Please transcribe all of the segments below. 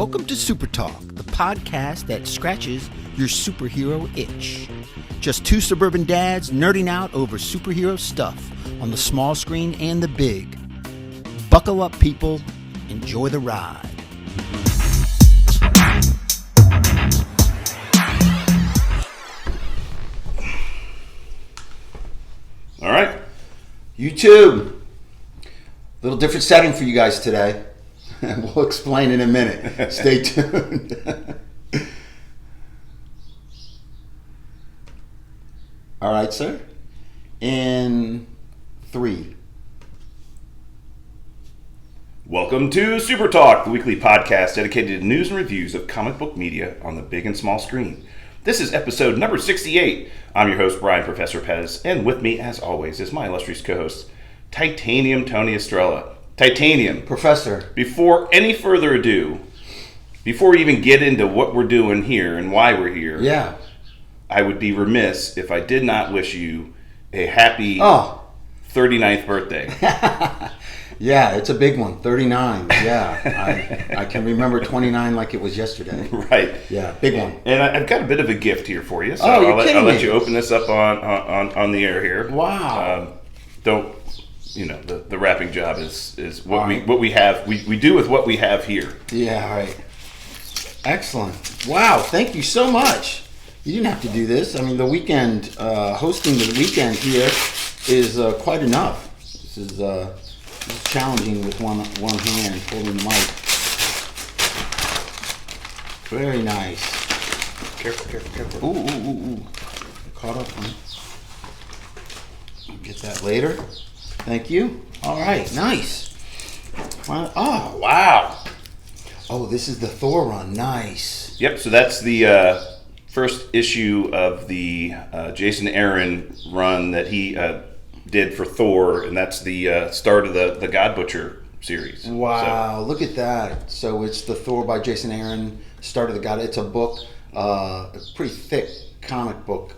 Welcome to Super Talk, the podcast that scratches your superhero itch. Just two suburban dads nerding out over superhero stuff on the small screen and the big. Buckle up, people. Enjoy the ride. All right, YouTube. Little different setting for you guys today. We'll explain in a minute. Stay tuned. All right, sir. In 3. Welcome to Super Talk, the weekly podcast dedicated to news and reviews of comic book media on the big and small screen. This is episode number 68. I'm your host, Brian Professor Pez, and with me, as always, is my illustrious co-host, Titanium Tony Estrella. Titanium. Professor. Before any further ado, before we even get into what we're doing here and why we're here, Yeah. I would be remiss if I did not wish you a happy 39th birthday. Yeah, it's a big one. 39. Yeah. I can remember 29 like it was yesterday. Right. Yeah, big one. And I've got a bit of a gift here for you. So You're I'll kidding let me. you open this up on the air here. Wow. The wrapping job is what Right. we have. We do with what we have here. Yeah, right. Excellent. Wow, thank you so much. You didn't have to do this. I mean, the weekend, hosting the weekend here is quite enough. This is challenging with one hand holding the mic. Very nice. Careful. Ooh. Caught up on it. I'll get that later. Thank you. All right, nice. Oh, wow. Oh, this is the Thor run. Nice. Yep. So that's the first issue of the Jason Aaron run that he did for Thor, and that's the start of the God Butcher series. Wow, look at that. So it's the Thor by Jason Aaron, Start of the God. It's a book, a pretty thick comic book.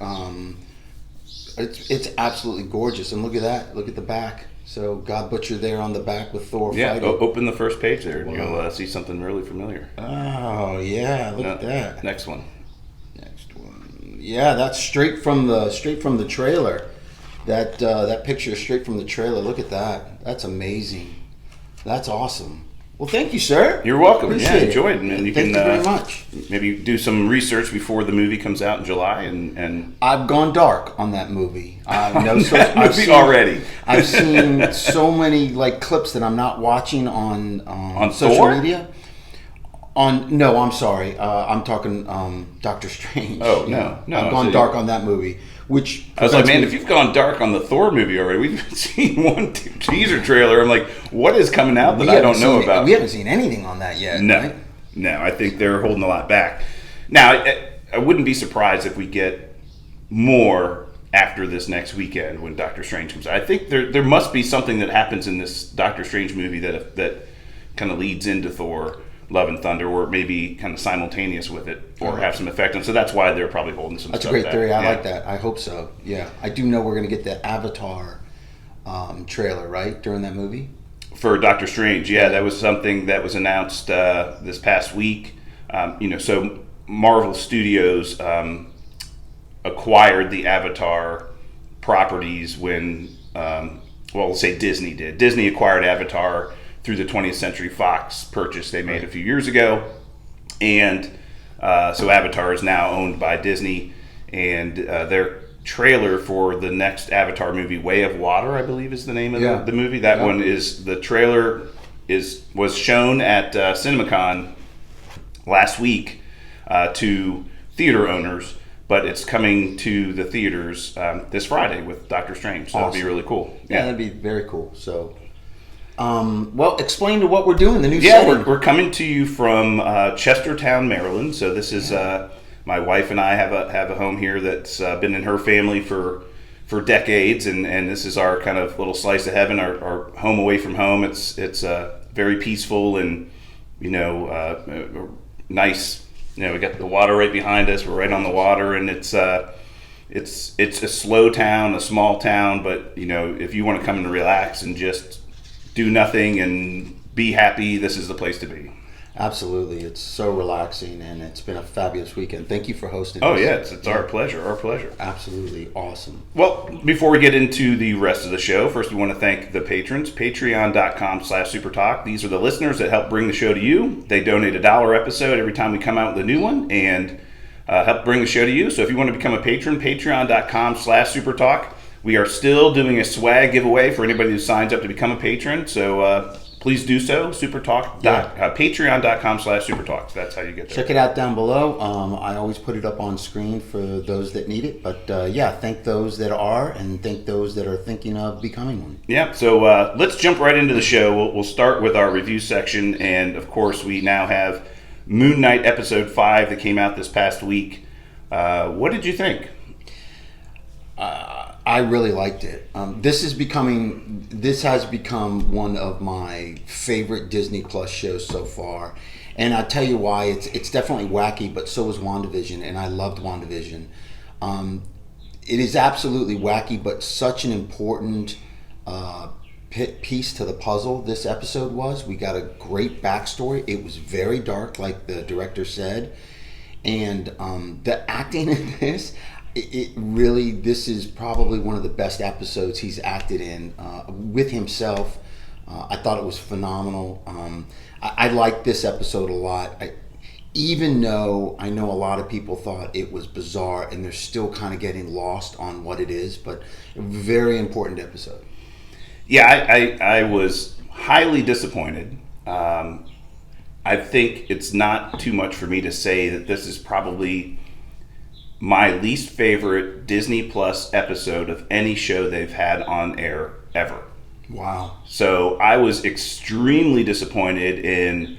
It's absolutely gorgeous. And look at that. Look at the back. So God Butcher there on the back with Thor fighting. Open the first page there, and you'll see something really familiar. Oh, yeah, look at that. Next one. Yeah, that's straight from the trailer. That picture is straight from the trailer. Look at that. That's amazing. That's awesome. Well, thank you, sir. You're welcome. Appreciate Enjoy it. And you thank you very much. Maybe do some research before the movie comes out in July. And I've gone dark on that movie. Already. I've seen so many clips that I'm not watching on social Thor? media. No, I'm sorry. I'm talking Doctor Strange. Oh, no. I've gone dark on that movie. Which I was like, man, if you've gone dark on the Thor movie already, we've seen one teaser trailer. I'm like, what is coming out that I don't know about? We haven't seen anything on that yet. No, right? No, I think they're holding a lot back. Now, I wouldn't be surprised if we get more after this next weekend when Doctor Strange comes out. I think there must be something that happens in this Doctor Strange movie that kind of leads into Thor Love and Thunder, or maybe kind of simultaneous with it, or have some effect on. So that's why they're probably holding some That's stuff a great back. theory. I like that. I hope so. Yeah. I do know we're going to get the Avatar trailer, right, during that movie? For Doctor Strange, yeah, that was something that was announced this past week. So Marvel Studios acquired the Avatar properties when, let's say Disney did. Disney acquired Avatar through the 20th Century Fox purchase they made a few years ago. And so Avatar is now owned by Disney. And their trailer for the next Avatar movie, Way of Water, I believe is the name of the movie. That one is, the trailer was shown at CinemaCon last week to theater owners. But it's coming to the theaters this Friday with Doctor Strange. So that'll be really cool. Yeah, that'd be very cool. So... explain to what we're doing, the new setting. We're coming to you from Chestertown, Maryland. So this is my wife and I have a home here that's been in her family for decades, and this is our kind of little slice of heaven, our home away from home. It's very peaceful and nice. We got the water right behind us. We're right on the water, and it's a slow town, a small town. But if you want to come and relax and just do nothing and be happy, this is the place to be. Absolutely. It's so relaxing, and it's been a fabulous weekend. Thank you for hosting Oh us. yeah, it's our pleasure. Our pleasure. Absolutely awesome. Well, before we get into the rest of the show, first we want to thank the patrons. Patreon.com/supertalk. These are the listeners that help bring the show to you. They donate $1 episode every time we come out with a new one, and help bring the show to you. So if you want to become a patron, patreon.com/supertalk. We are still doing a swag giveaway for anybody who signs up to become a patron. So please do so. Patreon.com/supertalk. That's how you get there. Check it out down below. I always put it up on screen for those that need it. But thank those that are, and thank those that are thinking of becoming one. Yeah, so let's jump right into the show. We'll start with our review section. And of course, we now have Moon Knight Episode 5 that came out this past week. What did you think? I really liked it. This has become one of my favorite Disney Plus shows so far, and I'll tell you why. It's definitely wacky, but so is WandaVision, and I loved WandaVision. It is absolutely wacky, but such an important piece to the puzzle this episode was. We got a great backstory. It was very dark, like the director said, and the acting in this. This is probably one of the best episodes he's acted in with himself. I thought it was phenomenal. I liked this episode a lot. Even though I know a lot of people thought it was bizarre and they're still kind of getting lost on what it is, but a very important episode. Yeah, I was highly disappointed. I think it's not too much for me to say that this is probably my least favorite Disney Plus episode of any show they've had on air ever. Wow. So I was extremely disappointed in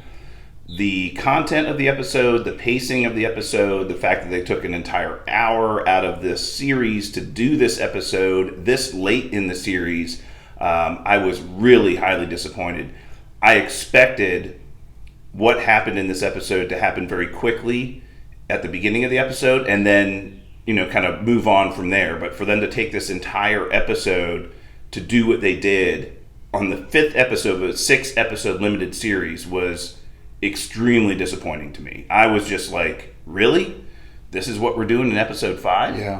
the content of the episode, the pacing of the episode, the fact that they took an entire hour out of this series to do this episode this late in the series. I was really highly disappointed. I expected what happened in this episode to happen very quickly at the beginning of the episode, and then kind of move on from there. But for them to take this entire episode to do what they did on the 5th episode of a 6-episode limited series was extremely disappointing to me. I was just like, really? This is what we're doing in episode 5? Yeah.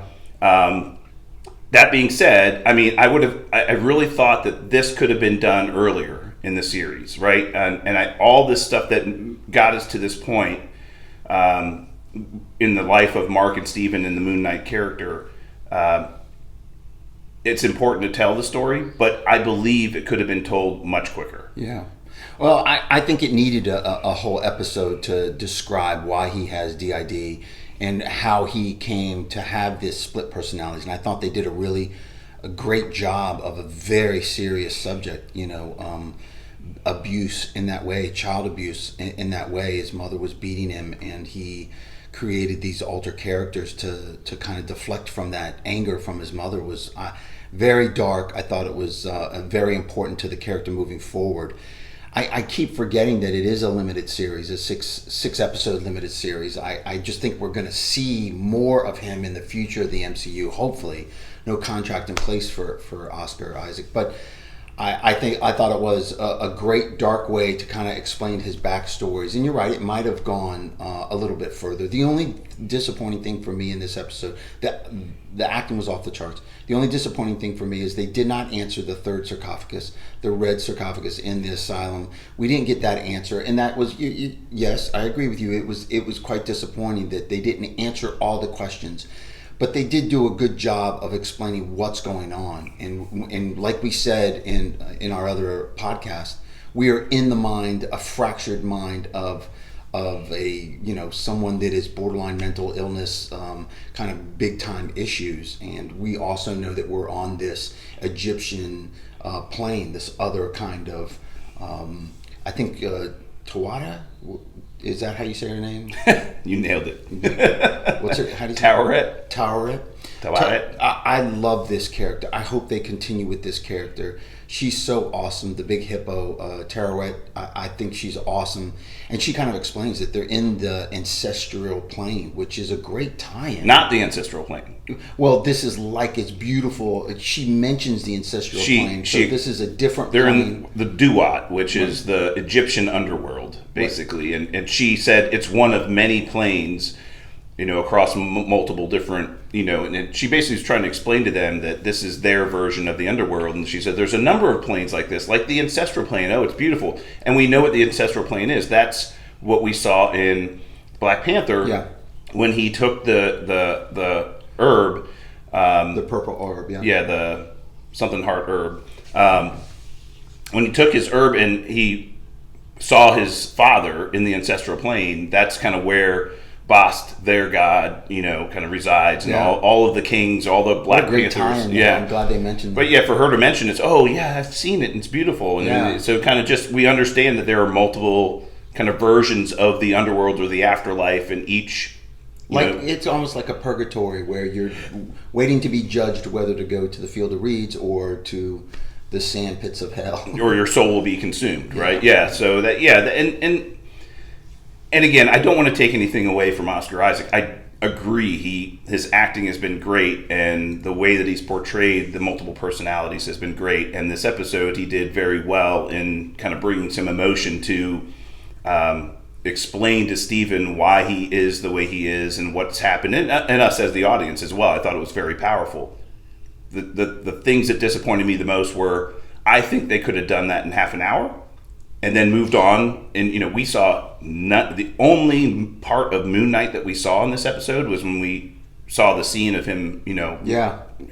That being said, I mean, I really thought that this could have been done earlier in the series, right? And all this stuff that got us to this point, in the life of Mark and Steven and the Moon Knight character, it's important to tell the story, but I believe it could have been told much quicker. Yeah. Well, I think it needed a whole episode to describe why he has DID and how he came to have this split personalities. And I thought they did a great job of a very serious subject, abuse in that way, child abuse in that way. His mother was beating him, and he created these alter characters to kind of deflect from that anger from his mother. Was very dark. I thought it was very important to the character moving forward. I keep forgetting that it is a limited series, a six episode limited series. I just think we're going to see more of him in the future of the MCU. Hopefully, no contract in place for Oscar Isaac, but I thought it was a great dark way to kind of explain his backstories. And you're right, it might have gone a little bit further. The only disappointing thing for me in this episode, the acting was off the charts. The only disappointing thing for me is they did not answer the third sarcophagus, the red sarcophagus in the asylum. We didn't get that answer, and that was yes, I agree with you. It was quite disappointing that they didn't answer all the questions. But they did do a good job of explaining what's going on, and like we said in our other podcast, we are in the mind, a fractured mind of a someone that is borderline mental illness, kind of big time issues, and we also know that we're on this Egyptian plane, this other kind of I think Tawada. Is that how you say her name? You nailed it. What's her? How do you Towerette. Towerette. I love this character. I hope they continue with this character. She's so awesome. The big hippo, Tarouette, I think she's awesome. And she kind of explains that they're in the ancestral plane, which is a great tie-in. Not the ancestral plane. Well, this is like it's beautiful. She mentions the ancestral plane, so this is a different they're plane. in the Duat, which is the Egyptian underworld, basically. Right. And she said it's one of many planes, across multiple different, and she basically was trying to explain to them that this is their version of the underworld. And she said there's a number of planes like this, like the ancestral plane. Oh, it's beautiful. And we know what the ancestral plane is. That's what we saw in Black Panther when he took the herb. The purple herb, yeah. Yeah, the something heart herb. When he took his herb and he saw his father in the ancestral plane, that's kind of where Bast, their god, kind of resides, and all of the kings, all the Black Panthers. I'm glad they mentioned that. But for her to mention it's, I've seen it and it's beautiful. And so kind of just, we understand that there are multiple kind of versions of the underworld or the afterlife, and each... it's almost like a purgatory where you're waiting to be judged whether to go to the field of reeds or to the sand pits of hell. Or your soul will be consumed, right? Yeah, so that, And again, I don't want to take anything away from Oscar Isaac. I agree, his acting has been great, and the way that he's portrayed the multiple personalities has been great. And this episode, he did very well in kind of bringing some emotion to explain to Stephen why he is the way he is and what's happened, and us as the audience as well. I thought it was very powerful. The things that disappointed me the most were, I think they could have done that in half an hour and then moved on. And we saw the only part of Moon Knight that we saw in this episode was when we saw the scene of him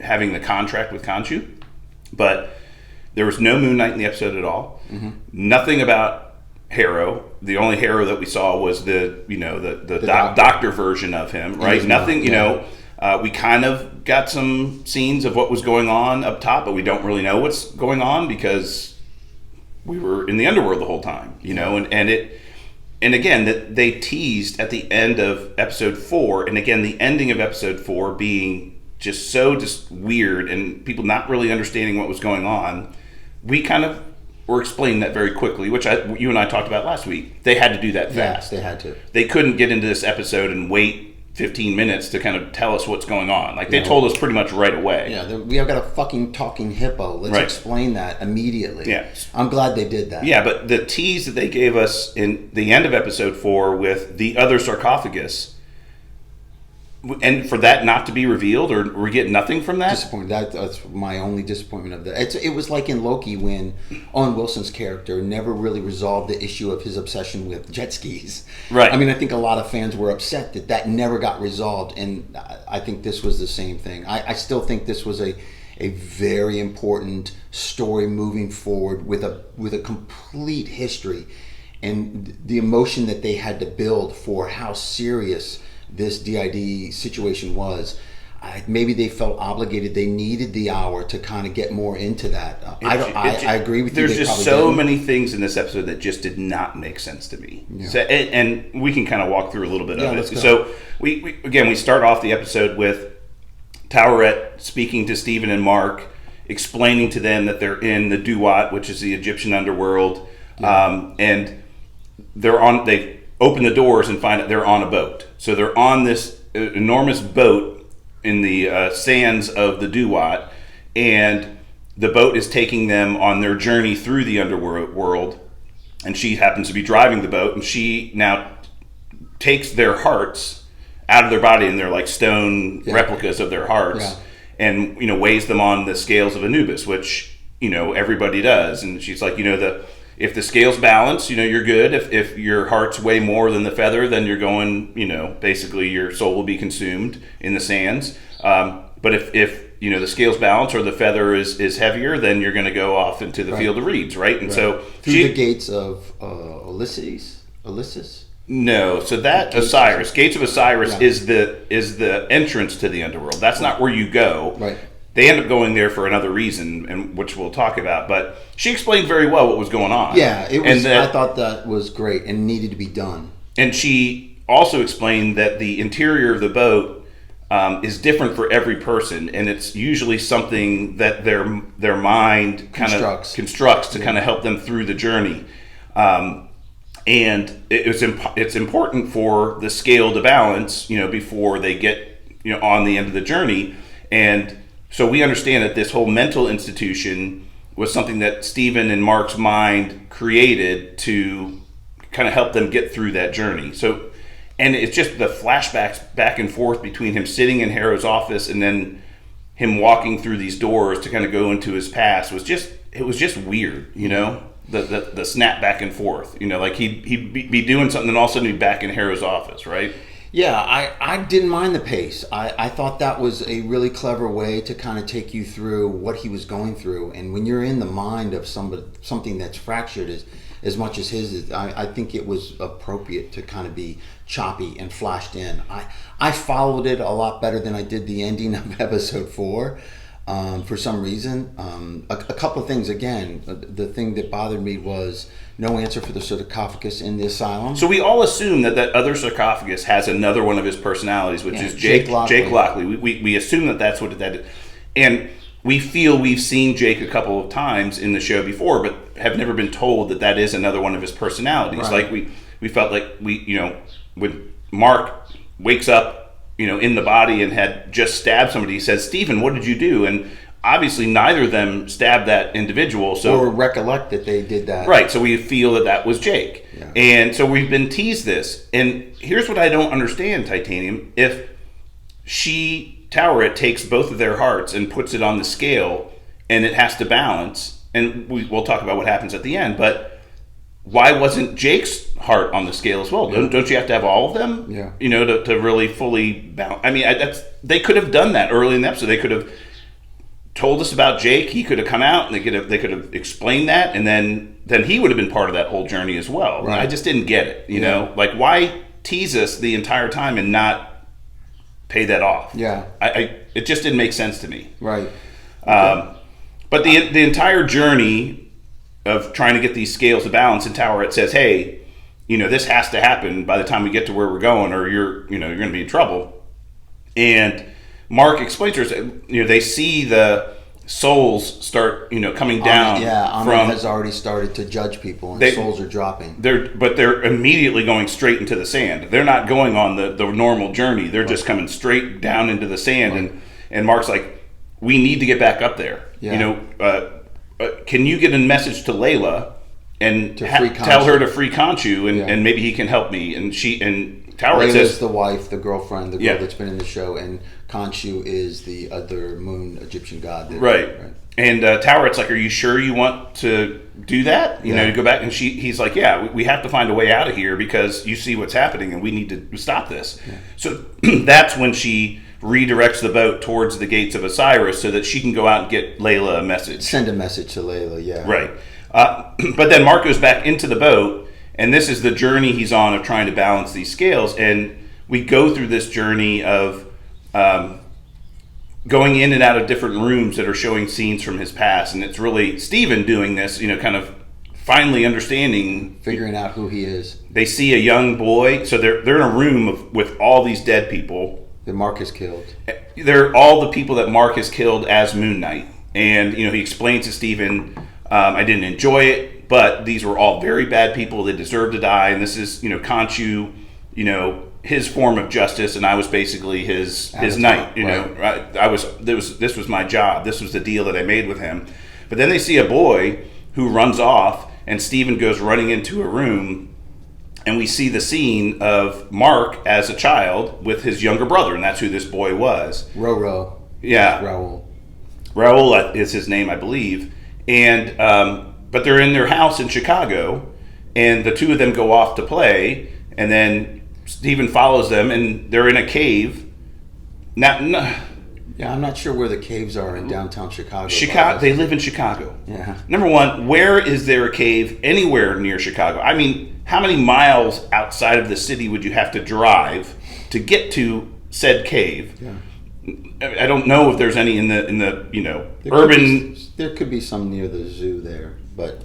having the contract with Khonshu. But there was no Moon Knight in the episode at all. Mm-hmm. Nothing about Harrow. The only Harrow that we saw was the doctor version of him, right? Nothing. We kind of got some scenes of what was going on up top, but we don't really know what's going on because we were in the underworld the whole time, and again, that they teased at the end of episode 4, and again, the ending of episode 4 being just weird and people not really understanding what was going on. We kind of were explained that very quickly, which you and I talked about last week. They had to do that fast. Yes, they had to. They couldn't get into this episode and wait 15 minutes to kind of tell us what's going on. They told us pretty much right away. Yeah, we have got a fucking talking hippo. Let's explain that immediately. Yeah. I'm glad they did that. Yeah, but the tease that they gave us in the end of episode 4 with the other sarcophagus, and for that not to be revealed, or we get nothing from that? Disappointed. That's my only disappointment of that. It was like in Loki when Owen Wilson's character never really resolved the issue of his obsession with jet skis. Right. I mean, I think a lot of fans were upset that never got resolved, and I think this was the same thing. I still think this was a very important story moving forward with a complete history, and the emotion that they had to build for how serious this DID situation was. Maybe they felt obligated. They needed the hour to kind of get more into that. I agree with you. There's just so many things in this episode that just did not make sense to me. Yeah. So, and we can kind of walk through a little bit of it. So we start off the episode with Tarouette speaking to Stephen and Mark, explaining to them that they're in the Duat, which is the Egyptian underworld, and they open the doors and find that they're on a boat. So they're on this enormous boat in the sands of the Duat, and the boat is taking them on their journey through the underworld, and she happens to be driving the boat, and she now takes their hearts out of their body, and they're like stone replicas of their hearts, and weighs them on the scales of Anubis, which everybody does. And she's like, if the scales balance, you're good. If your heart's weigh more than the feather, then you're going, basically your soul will be consumed in the sands. But if the scales balance or the feather is heavier, then you're going to go off into the field of reeds, right? And so through the gates of Ulysses? No, so that Osiris, Gates of Osiris is the entrance to the underworld. That's not where you go. Right. They end up going there for another reason, and which we'll talk about. But she explained very well what was going on. Yeah, it was. I thought that was great and needed to be done. And she also explained that the interior of the boat is different for every person, and it's usually something that their mind kind of constructs to kind of help them through the journey. And it's important for the scale to balance, before they get, on the end of the journey. And so we understand that this whole mental institution was something that Stephen and Mark's mind created to kind of help them get through that journey. So, and it's just the flashbacks back and forth between him sitting in Harrow's office and then him walking through these doors to kind of go into his past was just weird, the snap back and forth, like he'd be doing something and all of a sudden he'd be back in Harrow's office, right? Yeah, I didn't mind the pace. I thought that was a really clever way to kind of take you through what he was going through. And when you're in the mind of something that's fractured as much as his is, I think it was appropriate to kind of be choppy and flashed in. I followed it a lot better than I did the ending of episode 4. For some reason, a couple of things. Again, the thing that bothered me was no answer for the sarcophagus in the asylum. So we all assume that other sarcophagus has another one of his personalities, which is Jake Lockley. We assume that that's what that is. And we feel we've seen Jake a couple of times in the show before, but have never been told that is another one of his personalities. Right. Like we felt like when Mark wakes up, in the body and had just stabbed somebody, he says, "Stephen, what did you do?" And obviously neither of them stabbed that individual. Or recollect that they did that. Right, so we feel that was Jake. Yeah. And so we've been teased this. And here's what I don't understand, Titanium. If Towerette takes both of their hearts and puts it on the scale and it has to balance, and we'll talk about what happens at the end, but why wasn't Jake's heart on the scale as well? Yeah. Don't you have to have all of them? Yeah. To really fully balance. I mean, they could have done that early in the episode. They could have told us about Jake. He could have come out and they could have explained that, and then he would have been part of that whole journey as well. Right. I just didn't get it. You know, like why tease us the entire time and not pay that off? Yeah. It just didn't make sense to me. Right. But the entire journey of trying to get these scales to balance, and Towerette says, "Hey, this has to happen by the time we get to where we're going, or you're going to be in trouble." And Mark explains to her, they see the souls start, coming down. Ahmed has already started to judge people, and souls are dropping. They're immediately going straight into the sand. They're not going on the normal journey. They're just coming straight down into the sand. Right. And Mark's like, "We need to get back up there. Yeah. Can you get a message to Layla and tell her to free Khonshu, and maybe he can help me?" And Towerette says, the wife, the girlfriend, the girl that's been in the show, and Khonshu is the other moon Egyptian god. Right. And Towerette's like, "Are you sure you want to do that? To go back?" And he's like, "Yeah, we have to find a way out of here because you see what's happening, and we need to stop this." Yeah. So that's when she redirects the boat towards the gates of Osiris so that she can go out and get Layla a message. Send a message to Layla, yeah. Right. But then Mark goes back into the boat, and this is the journey he's on of trying to balance these scales. And we go through this journey of going in and out of different rooms that are showing scenes from his past. And it's really Stephen doing this, kind of finally understanding. Figuring out who he is. They see a young boy. So they're in a room with all these dead people that Mark has killed. They're all the people that Mark has killed as Moon Knight. And, he explains to Stephen, "I didn't enjoy it, but these were all very bad people. They deserve to die. And this is, Khonshu, his form of justice. And I was basically his knight, This was my job. This was the deal that I made with him." But then they see a boy who runs off, and Stephen goes running into a room. And we see the scene of Mark as a child with his younger brother, and that's who this boy was. Roro. Yeah. Raul is his name, I believe. And but they're in their house in Chicago, and the two of them go off to play, and then Stephen follows them, and they're in a cave. Yeah, I'm not sure where the caves are in downtown Chicago. They live in Chicago. Yeah. Number one, where is there a cave anywhere near Chicago? I mean, how many miles outside of the city would you have to drive to get to said cave? Yeah. I don't know if there's any in the urban. There could be some near the zoo there, but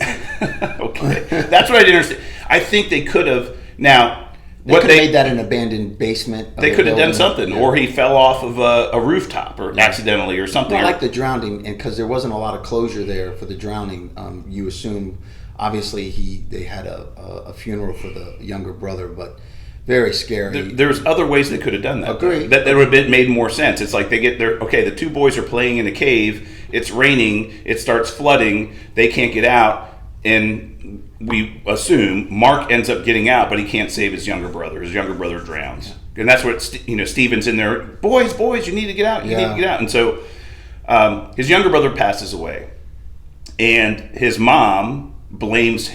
okay, that's what I didn't understand. I think they could have. Now, They could have made that an abandoned basement. They could have done something, or he fell off of a rooftop, or accidentally, or something. Well, I like the drowning, and because there wasn't a lot of closure there for the drowning, you assume, obviously, they had a funeral for the younger brother, but very scary. There's other ways they could have done that. Agreed. That would have made more sense. It's like they get there. Okay, the two boys are playing in a cave. It's raining. It starts flooding. They can't get out, and we assume Mark ends up getting out, but he can't save his younger brother. His younger brother drowns, and that's what Steven's in there. Boys, you need to get out. You need to get out. And so his younger brother passes away, and his mom blames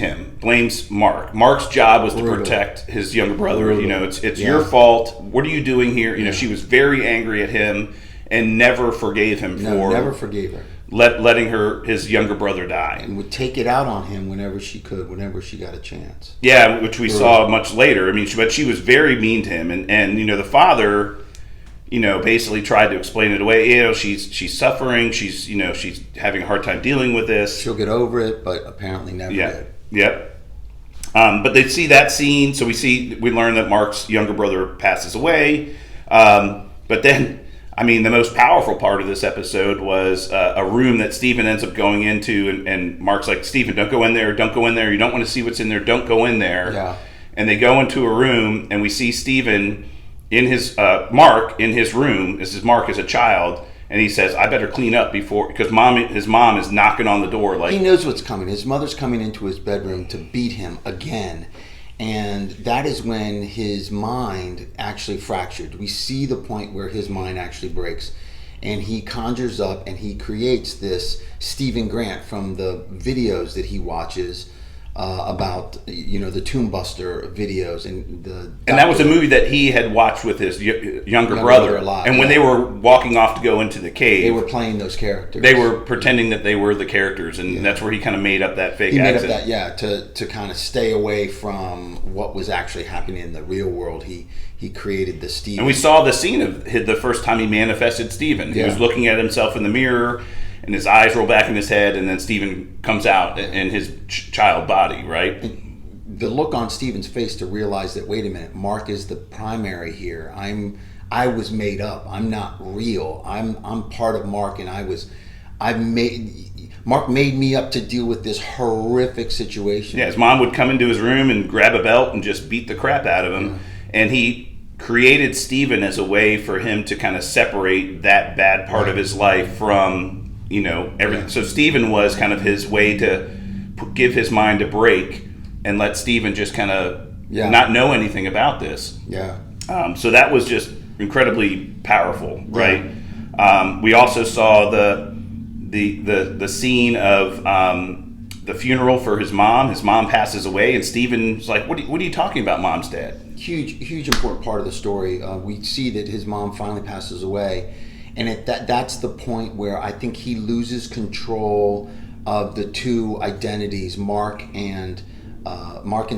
Mark. Mark's job was to protect his younger brother. It's your fault. What are you doing here? She was very angry at him and never forgave him never forgave her. Letting his younger brother die. And would take it out on him whenever she could, whenever she got a chance. Yeah, which we saw much later. I mean, but she was very mean to him. And the father, basically tried to explain it away. She's suffering. She's having a hard time dealing with this. She'll get over it, but apparently never did. Yep. But they see that scene. So we learn that Mark's younger brother passes away. But then, the most powerful part of this episode was a room that Steven ends up going into, and Mark's like, Steven, don't go in there, you don't want to see what's in there, don't go in there. Yeah. And they go into a room, and we see Steven in his, Mark in his room. This is Mark as a child, and he says, I better clean up because his mom is knocking on the door. Like, he knows what's coming. His mother's coming into his bedroom to beat him again. And that is when his mind actually fractured. We see the point where his mind actually breaks. And he conjures up and he creates this Stephen Grant from the videos that he watches about, the Tomb Buster videos. And that was a movie that he had watched with his younger brother a lot. And when they were walking off to go into the cave, they were playing those characters. They were pretending that they were the characters, and that's where he kind of made up that fake accent. He made up that, to kind of stay away from what was actually happening in the real world. He created the Stephen. And we saw the scene of the first time he manifested Stephen. He was looking at himself in the mirror, and his eyes roll back in his head, and then Stephen comes out in his child body, right? And the look on Stephen's face to realize that, wait a minute, Mark is the primary here. I was made up. I'm not real. I'm part of Mark, and Mark made me up to deal with this horrific situation. Yeah, his mom would come into his room and grab a belt and just beat the crap out of him, and he created Stephen as a way for him to kind of separate that bad part of his life from everything. So Stephen was kind of his way to give his mind a break and let Stephen just kind of not know anything about this. Yeah. So that was just incredibly powerful, right? We also saw the scene of the funeral for his mom. His mom passes away, and Stephen's like, "What are you talking about, Mom's dead?" Huge important part of the story. We see that his mom finally passes away. And that's the point where I think he loses control of the two identities. Mark and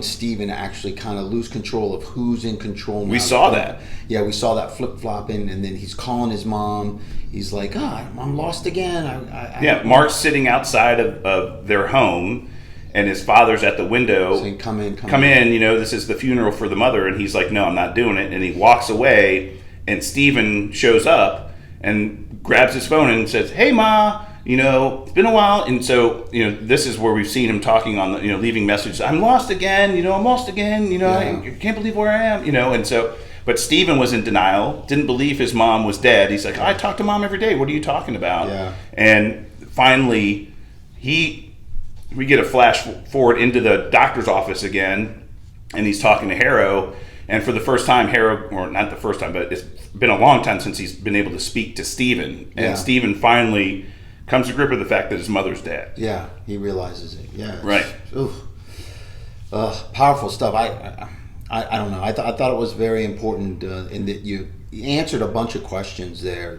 Stephen actually kind of lose control of who's in control now. We saw that. Yeah, we saw that flip-flopping, and then he's calling his mom. He's like, I'm lost again. Mark's sitting outside of their home, and his father's at the window saying, come in. This is the funeral for the mother. And he's like, no, I'm not doing it. And he walks away, and Stephen shows up and grabs his phone and says, "Hey, Ma, it's been a while." And so, this is where we've seen him talking on the, leaving messages. I'm lost again. I'm lost again. I can't believe where I am. And so, but Stephen was in denial, didn't believe his mom was dead. He's like, I talk to Mom every day. What are you talking about? Yeah. And finally, we get a flash forward into the doctor's office again, and he's talking to Harrow. And for the first time, Harrow, or not the first time, but it's been a long time since he's been able to speak to Stephen. And Stephen finally comes to grip with the fact that his mother's dead. Yeah, he realizes it. Yeah. Right. Powerful stuff. I don't know. I thought it was very important in that you answered a bunch of questions there.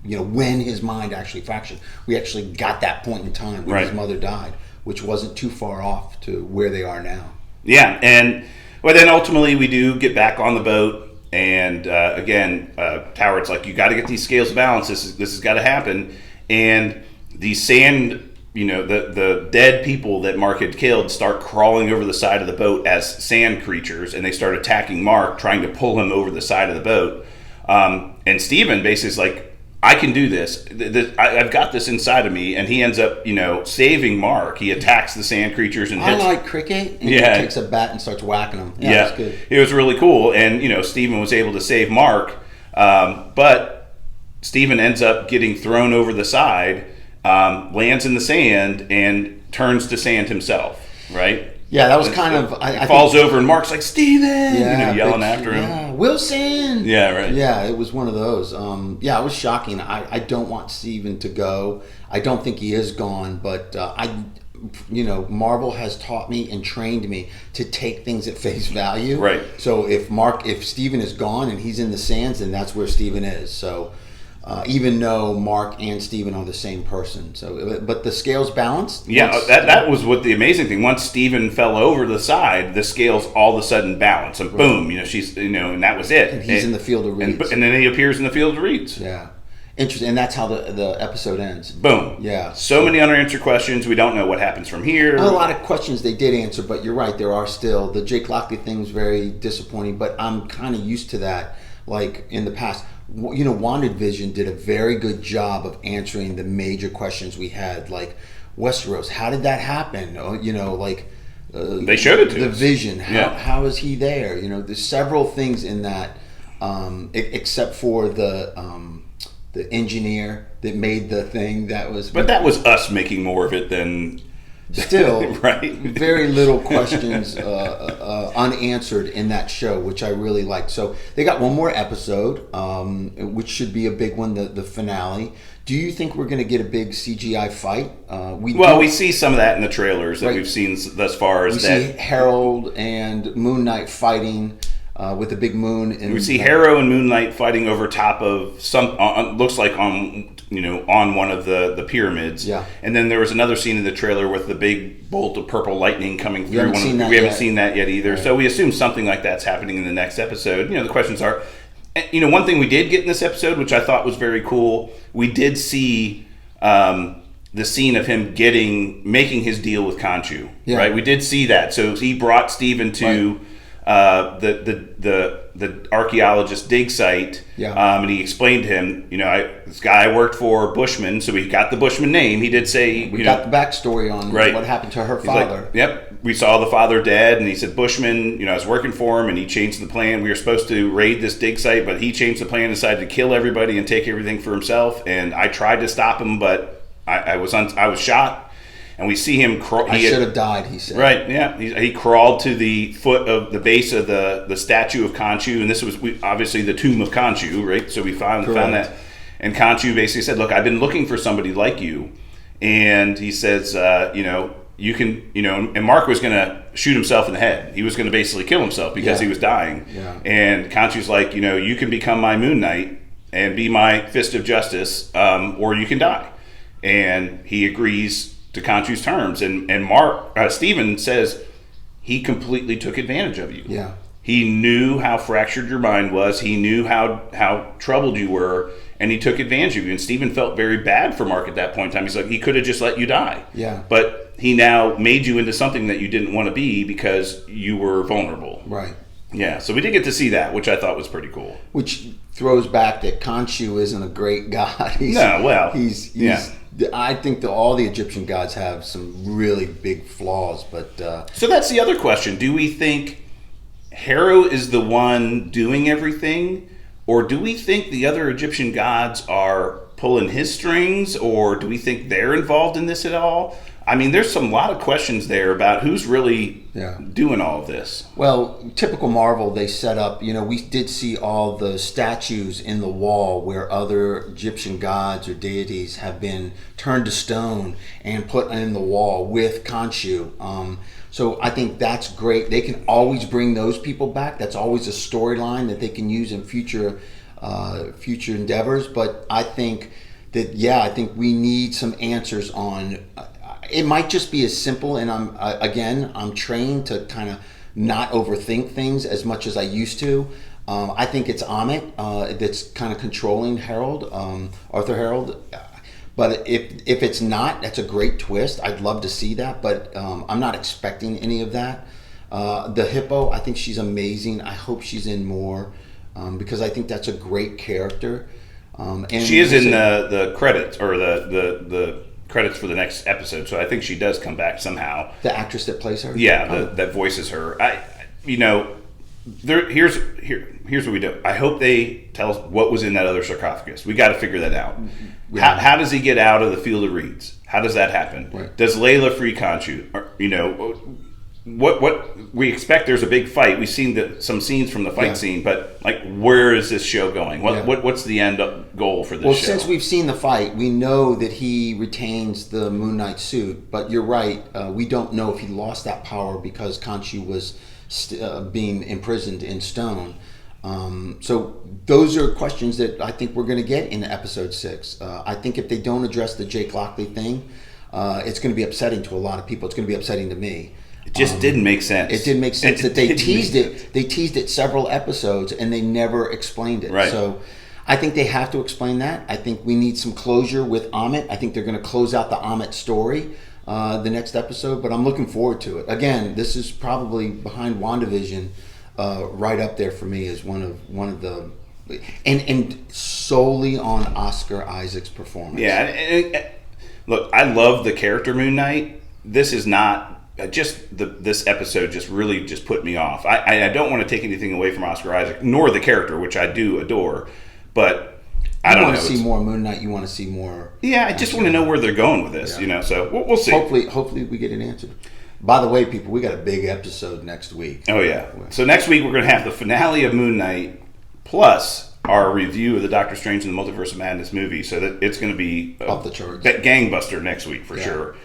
When his mind actually fractured. We actually got that point in time when his mother died, which wasn't too far off to where they are now. Yeah, and then ultimately we do get back on the boat. And again, Howard's like, you got to get these scales balanced. This has got to happen. And these sand the dead people that Mark had killed start crawling over the side of the boat as sand creatures, and they start attacking Mark, trying to pull him over the side of the boat. And Steven basically is like, I can do this. I've got this inside of me, and he ends up, saving Mark. He attacks the sand creatures and hits. Like cricket, and he takes a bat and starts whacking them. Yeah, that's good. It was really cool, and Steven was able to save Mark, but Steven ends up getting thrown over the side, lands in the sand, and turns to sand himself. Right. Yeah, that was kind of. I falls over, and Mark's like, Steven! Yelling after him. Yeah, Wilson! Yeah, right. Yeah, it was one of those. It was shocking. I don't want Steven to go. I don't think he is gone, but Marvel has taught me and trained me to take things at face value. Right. So if Steven is gone and he's in the sands, then that's where Steven is. So. Even though Mark and Steven are the same person, but the scales balanced. Yeah, that was what the amazing thing. Once Steven fell over the side, the scales all of a sudden balance, and boom, she's and that was it. And he's in the field of reeds, and then he appears in the field of reeds. Yeah, interesting, and that's how the episode ends. Boom. Yeah. So many unanswered questions. We don't know what happens from here. A lot of questions they did answer, but you're right. There are still the Jake Lockley thing's very disappointing, but I'm kind of used to that. Like in the past. WandaVision did a very good job of answering the major questions we had, like Westeros. How did that happen? They showed it to the us. Vision. How is he there? There's several things in that, except for the engineer that made the thing that was. But that was us making more of it than. Still, right. Very little questions unanswered in that show, which I really liked. So they got one more episode, which should be a big one, the finale. Do you think we're going to get a big CGI fight? We see some of that in the trailers that we've seen thus far. We see Harold and Moon Knight fighting with the big moon. And we see Harrow and Moon Knight fighting over top of some. Looks like on one of the pyramids. Yeah. And then there was another scene in the trailer with the big bolt of purple lightning coming through. We haven't seen that yet either. Right. So we assume something like that's happening in the next episode. The questions are, one thing we did get in this episode, which I thought was very cool, we did see the scene of him making his deal with Khonshu. Yeah. Right. We did see that. So he brought Steven to the archaeologist dig site, and he explained to him, this guy I worked for, Bushman, so we got the Bushman name. He did say, we got the backstory on what happened to her father. Like, yep, we saw the father dead, and he said Bushman, I was working for him, and he changed the plan. We were supposed to raid this dig site, but he changed the plan, decided to kill everybody and take everything for himself. And I tried to stop him, but I was shot. And we see him crawl. I should have died, he said. Right, yeah. He crawled to the foot of the base of the statue of Khonshu, and this was obviously the tomb of Khonshu, right? So we found that. And Khonshu basically said, look, I've been looking for somebody like you. And he says, you can, and Mark was going to shoot himself in the head. He was going to basically kill himself because he was dying. Yeah. And Khonshu's like, you can become my Moon Knight and be my fist of justice, or you can die. And he agrees to Khonshu's terms, and Steven says he completely took advantage of you. Yeah, he knew how fractured your mind was. He knew how troubled you were, and he took advantage of you. And Steven felt very bad for Mark at that point in time. He's like, he could have just let you die. Yeah, but he now made you into something that you didn't want to be because you were vulnerable. Right. Yeah, so we did get to see that, which I thought was pretty cool. Which throws back that Khonshu isn't a great god. He's I think all the Egyptian gods have some really big flaws, but... So that's the other question. Do we think Harrow is the one doing everything, or do we think the other Egyptian gods are pulling his strings, or do we think they're involved in this at all? I mean, there's a lot of questions there about who's really doing all of this. Well, typical Marvel, they set up, we did see all the statues in the wall where other Egyptian gods or deities have been turned to stone and put in the wall with Khonshu. So I think that's great. They can always bring those people back. That's always a storyline that they can use in future endeavors. But I think that, I think we need some answers on... It might just be as simple, and I'm trained to kind of not overthink things as much as I used to. I think it's Amit that's kind of controlling Harold, Arthur Harold. But if it's not, that's a great twist. I'd love to see that, but I'm not expecting any of that. The Hippo, I think she's amazing. I hope she's in more because I think that's a great character. And she is in the credits or the credits for the next episode, so I think she does come back somehow. The actress that plays her, that voices her. Here's what we do. I hope they tell us what was in that other sarcophagus. We got to figure that out. Yeah. How does he get out of the field of reeds? How does that happen? Right. Does Layla free Khonshu? What we expect? There's a big fight. We've seen some scenes from the fight scene, but where is this show going? What's the end goal for this show? Well, since we've seen the fight, we know that he retains the Moon Knight suit. But you're right. We don't know if he lost that power because Khonshu was being imprisoned in stone. So those are questions that I think we're going to get in episode 6. I think if they don't address the Jake Lockley thing, it's going to be upsetting to a lot of people. It's going to be upsetting to me. It just didn't make sense. It didn't make sense that they teased it. They teased it several episodes and they never explained it. Right. So I think they have to explain that. I think we need some closure with Amit. I think they're going to close out the Amit story the next episode, but I'm looking forward to it. Again, this is probably behind WandaVision, right up there for me as one of the, and solely on Oscar Isaac's performance. Yeah, and look, I love the character Moon Knight. This is not this episode just really just put me off. I don't want to take anything away from Oscar Isaac nor the character, which I do adore, but I don't know. You want to see more Moon Knight. You want to see more. Yeah, I just want to know where they're going with this. So we'll see. Hopefully we get an answer. By the way, people, we got a big episode next week. Oh yeah. So next week we're going to have the finale of Moon Knight plus our review of the Doctor Strange and the Multiverse of Madness movie. So that it's going to be off the charts, gangbuster next week for sure.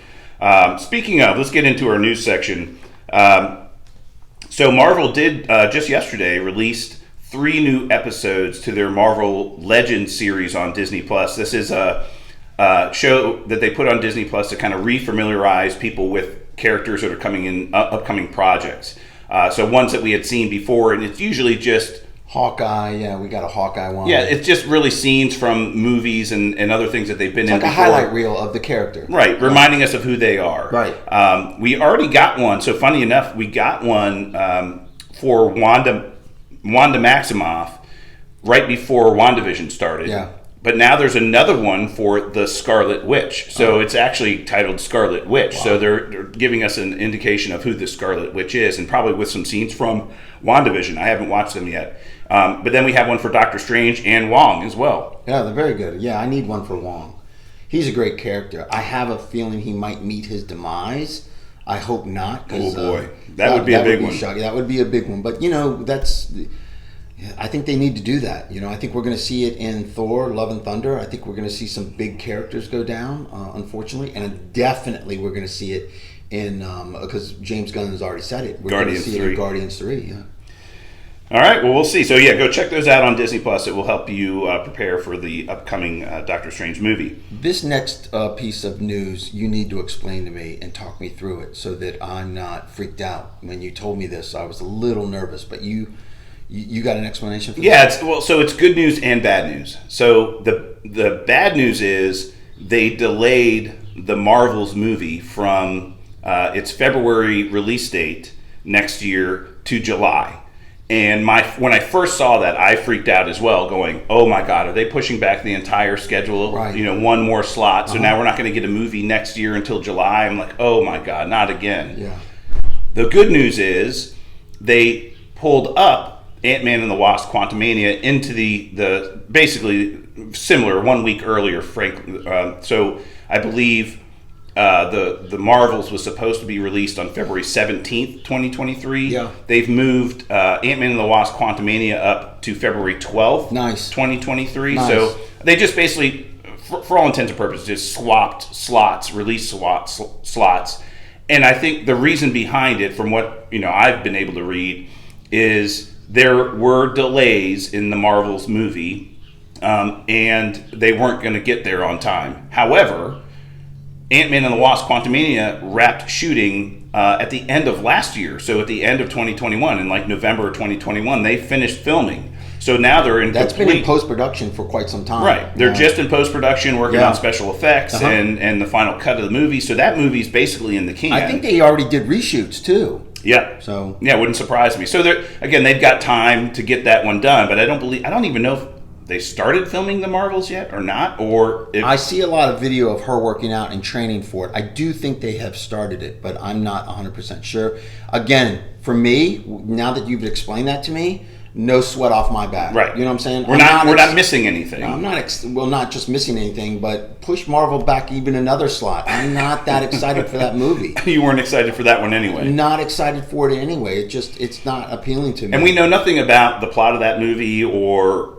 Speaking of, let's get into our news section. So Marvel did just yesterday released 3 new episodes to their Marvel Legends series on Disney Plus. This is a show that they put on Disney Plus to kind of refamiliarize people with characters that are coming in upcoming projects. So ones that we had seen before, and it's usually just Hawkeye. Yeah, we got a Hawkeye one. Yeah, it's just really scenes from movies and other things that they've been in before. Like a highlight reel of the character. Right, reminding us of who they are. Right. We already got one. So funny enough, we got one for Wanda Maximoff right before WandaVision started. Yeah. But now there's another one for the Scarlet Witch. So it's actually titled Scarlet Witch. Wow. So they're giving us an indication of who the Scarlet Witch is, and probably with some scenes from WandaVision. I haven't watched them yet. But then we have one for Doctor Strange and Wong as well. Yeah, they're very good. Yeah, I need one for Wong. He's a great character. I have a feeling he might meet his demise. I hope not. Oh boy, that would be a big one. Shocking. That would be a big one. But I think they need to do that. I think we're going to see it in Thor: Love and Thunder. I think we're going to see some big characters go down, unfortunately, and definitely we're going to see it in because James Gunn has already said it. We're going to see it in Guardians 3. Yeah. All right. Well, we'll see. So yeah, go check those out on Disney Plus. It will help you prepare for the upcoming Doctor Strange movie. This next piece of news, you need to explain to me and talk me through it so that I'm not freaked out. When you told me this, I was a little nervous, but you got an explanation for that? Yeah, so it's good news and bad news. So the bad news is they delayed the Marvels movie from its February release date next year to July. And when I first saw that, I freaked out as well, going, "Oh my God, are they pushing back the entire schedule? Right. One more slot. So now we're not going to get a movie next year until July." I'm like, "Oh my God, not again." Yeah. The good news is they pulled up Ant-Man and the Wasp: Quantumania into the basically similar 1 week earlier. So I believe the Marvels was supposed to be released on February 17th, 2023. Yeah. They've moved Ant-Man and the Wasp: Quantumania up to February 12th, nice. 2023. Nice. So they just basically, for all intents and purposes, just swapped slots, release slots. And I think the reason behind it, from what I've been able to read, is there were delays in the Marvels movie, and they weren't going to get there on time. However, Ant-Man and the Wasp: Quantumania wrapped shooting at the end of last year. So at the end of 2021, in like November of 2021, they finished filming. So now they're in That's been in post-production for quite some time. Right. They're just in post-production working on special effects Uh-huh. and the final cut of the movie. So that movie's basically in the can. I think they already did reshoots too. Yeah. So yeah, it wouldn't surprise me. So they've got time to get that one done, but I don't even know if they started filming the Marvels yet or not, or if I see a lot of video of her working out and training for it. I do think they have started it, but I'm not 100% sure. Again, for me, now that you've explained that to me, no sweat off my back. Right. You know what I'm saying? We're not missing anything. I'm not not just missing anything, but push Marvel back even another slot. I'm not that excited for that movie. You weren't excited for that one anyway. Not excited for it anyway. It's not appealing to me. And we know nothing about the plot of that movie or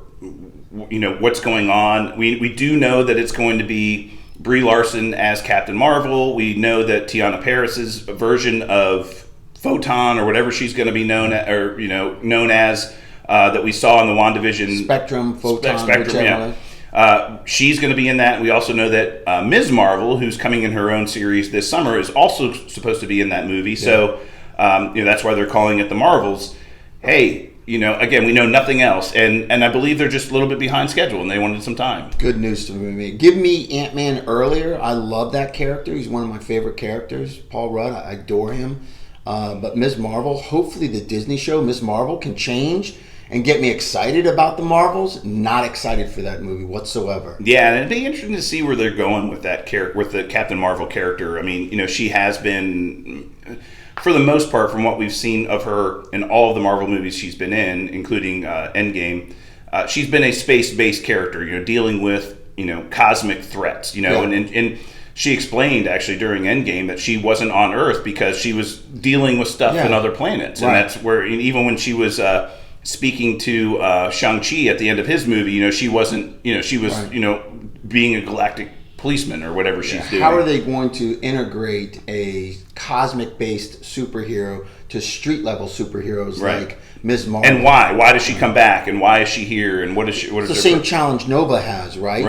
what's going on. We do know that it's going to be Brie Larson as Captain Marvel. We know that Tiana Paris's version of Photon or whatever she's going to be known as that we saw in the WandaVision Spectrum, Photon, whichever. She's going to be in that. We also know that Ms. Marvel, who's coming in her own series this summer, is also supposed to be in that movie. So that's why they're calling it the Marvels. Hey, again, we know nothing else, and I believe they're just a little bit behind schedule, and they wanted some time. Good news to me. Give me Ant-Man earlier. I love that character. He's one of my favorite characters. Paul Rudd, I adore him. But Ms. Marvel, hopefully the Disney show, Ms. Marvel, can change and get me excited about the Marvels. Not excited for that movie whatsoever. Yeah, and it'd be interesting to see where they're going with that character, with the Captain Marvel character. I mean, she has been, for the most part, from what we've seen of her in all of the Marvel movies she's been in, including Endgame, she's been a space-based character, dealing with, cosmic threats, and she explained actually during Endgame that she wasn't on Earth because she was dealing with stuff in other planets. And that's where, even when she was speaking to Shang-Chi at the end of his movie, she wasn't, she was, being a galactic policeman or whatever she's doing. How are they going to integrate a cosmic-based superhero to street-level superheroes like Ms. Marvel? And why? Why does she come back? And why is she here? And what is she? What it's is the same challenge Nova has, right?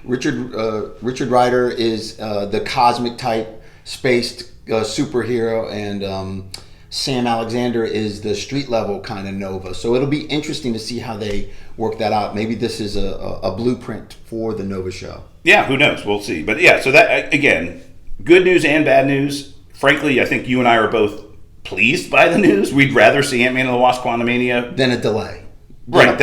Richard Rider is the cosmic type spaced superhero, and Sam Alexander is the street level kind of Nova. So it'll be interesting to see how they work that out. Maybe this is a blueprint for the Nova show. Yeah, who knows? We'll see. But yeah, so that, again, good news and bad news. Frankly, I think you and I are both pleased by the news. We'd rather see Ant-Man and the Wasp: Quantumania than a delay. Than a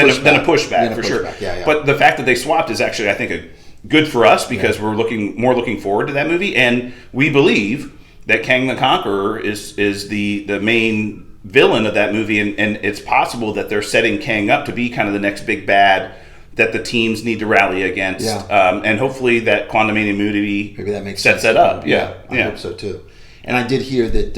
pushback, for sure. Yeah. But the fact that they swapped is actually, I think, good for us because we're looking forward to that movie, and we believe that Kang the Conqueror is the main villain of that movie, and it's possible that they're setting Kang up to be kind of the next big bad that the teams need to rally against, and hopefully that Quantumania movie maybe that makes sets sense. that up. I hope so too. And I did hear that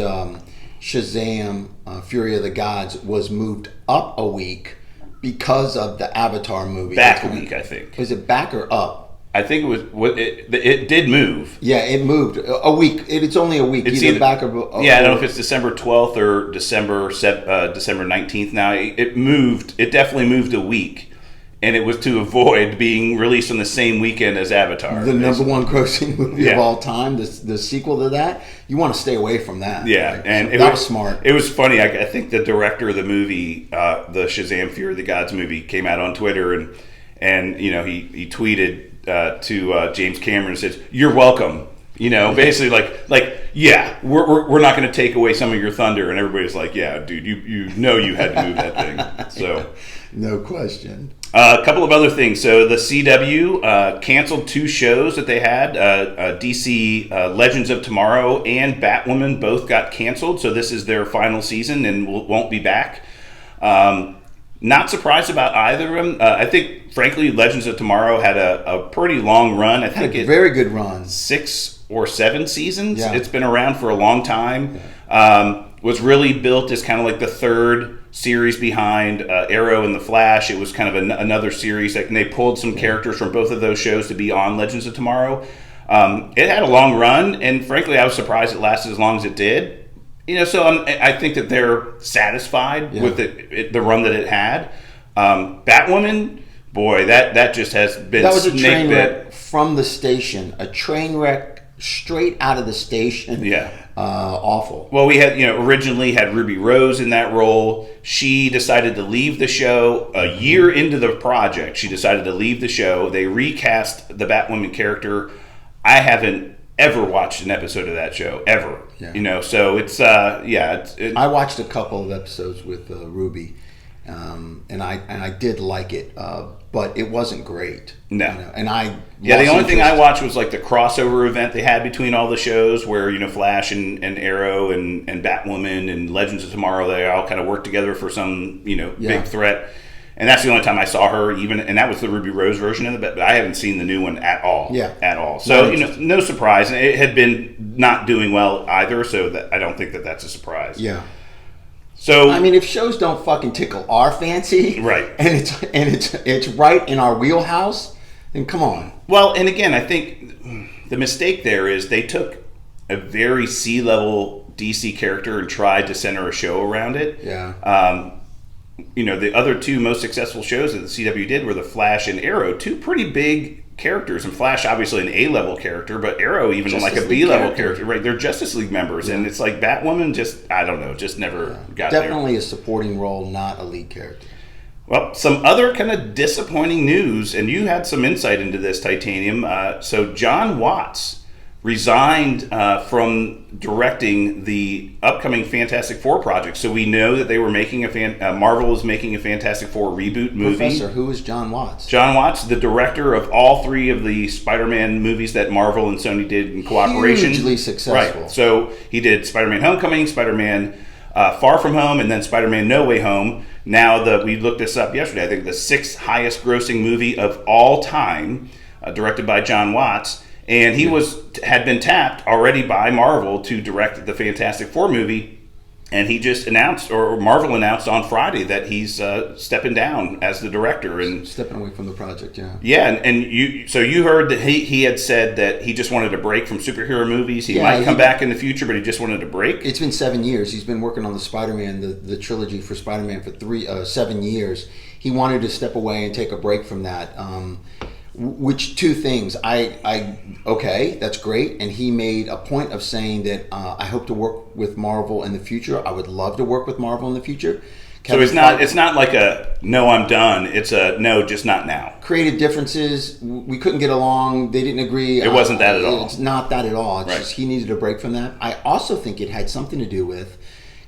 Shazam: Fury of the Gods was moved up a week because of the Avatar movie. Back a week, I think. Was it back or up? I think it did move. Yeah, it moved a week. It's only a week. It's either back or I don't know if it's December 12th or December 19th. Now it moved. It definitely moved a week, and it was to avoid being released on the same weekend as Avatar, the number one grossing movie of all time. The sequel to that, you want to stay away from that. Yeah, and so that was smart. It was funny. I think the director of the movie, the Shazam: Fury of the Gods movie, came out on Twitter and he tweeted to James Cameron and says, "You're welcome." Basically like yeah, we're not going to take away some of your thunder, and everybody's like, yeah, dude, you had to move that thing. So no question. A couple of other things. So the CW canceled 2 shows that they had. DC Legends of Tomorrow and Batwoman both got canceled. So this is their final season and won't be back. Not surprised about either of them. I think, frankly, Legends of Tomorrow had a pretty long run. I think a very good run. 6 or 7 seasons. Yeah. It's been around for a long time. Was really built as kind of like the third series behind Arrow and the Flash. It was kind of another series, and they pulled some characters from both of those shows to be on Legends of Tomorrow. It had a long run, and frankly, I was surprised it lasted as long as it did. So I think that they're satisfied with the run that it had. Batwoman, boy, that just has been that was a train wreck from the station. A train wreck straight out of the station. Yeah. Awful. Well, we had, originally had Ruby Rose in that role. She decided to leave the show a year into the project. She decided to leave the show. They recast the Batwoman character. I haven't ever watched an episode of that show, ever. Yeah. So it's, I watched a couple of episodes with Ruby, and I did like it, but it wasn't great. No. And I the only thing I interest. watched was like the crossover event they had between all the shows where, Flash and Arrow and Batwoman and Legends of Tomorrow, they all kind of worked together for some, big threat. And that's the only time I saw her, and that was the Ruby Rose version of it, but I haven't seen the new one at all. Yeah. At all. So, no surprise. And it had been not doing well either, so that I don't think that that's a surprise. Yeah. So I mean, if shows don't fucking tickle our fancy, right, and it's right in our wheelhouse, then come on. Well, and again, I think the mistake there is they took a very C-level DC character and tried to center a show around it. Yeah. The other two most successful shows that the CW did were the Flash and Arrow, two pretty big characters, and Flash obviously an A-level character, but Arrow even like a B-level character, right? They're Justice League members, and it's like Batwoman just never got there. Definitely a supporting role, not a lead character. Well, some other kind of disappointing news, and you had some insight into this, Titanium. So John Watts resigned from directing the upcoming Fantastic Four project. So we know that they were making Marvel was making a Fantastic Four reboot movie. Professor, who is John Watts? John Watts, the director of all three of the Spider-Man movies that Marvel and Sony did in cooperation. Hugely successful. Right. So he did Spider-Man Homecoming, Spider-Man Far From Home, and then Spider-Man No Way Home. Now, we looked this up yesterday, I think the 6th highest grossing movie of all time, directed by John Watts. And he had been tapped already by Marvel to direct the Fantastic Four movie, and he just announced, or Marvel announced on Friday, that he's stepping down as the director and stepping away from the project. Yeah. Yeah, and you heard that he had said that he just wanted a break from superhero movies. He might come back in the future, but he just wanted a break. It's been 7 years. He's been working on the Spider-Man, the trilogy for Spider-Man for 7 years. He wanted to step away and take a break from that. Which two things? Okay, that's great. And he made a point of saying that I hope to work with Marvel in the future. I would love to work with Marvel in the future. So it's not like a no, I'm done. It's a no, just not now. Creative differences. We couldn't get along. They didn't agree. It wasn't that at all. It's not that at all. It's right. just he needed a break from that. I also think it had something to do with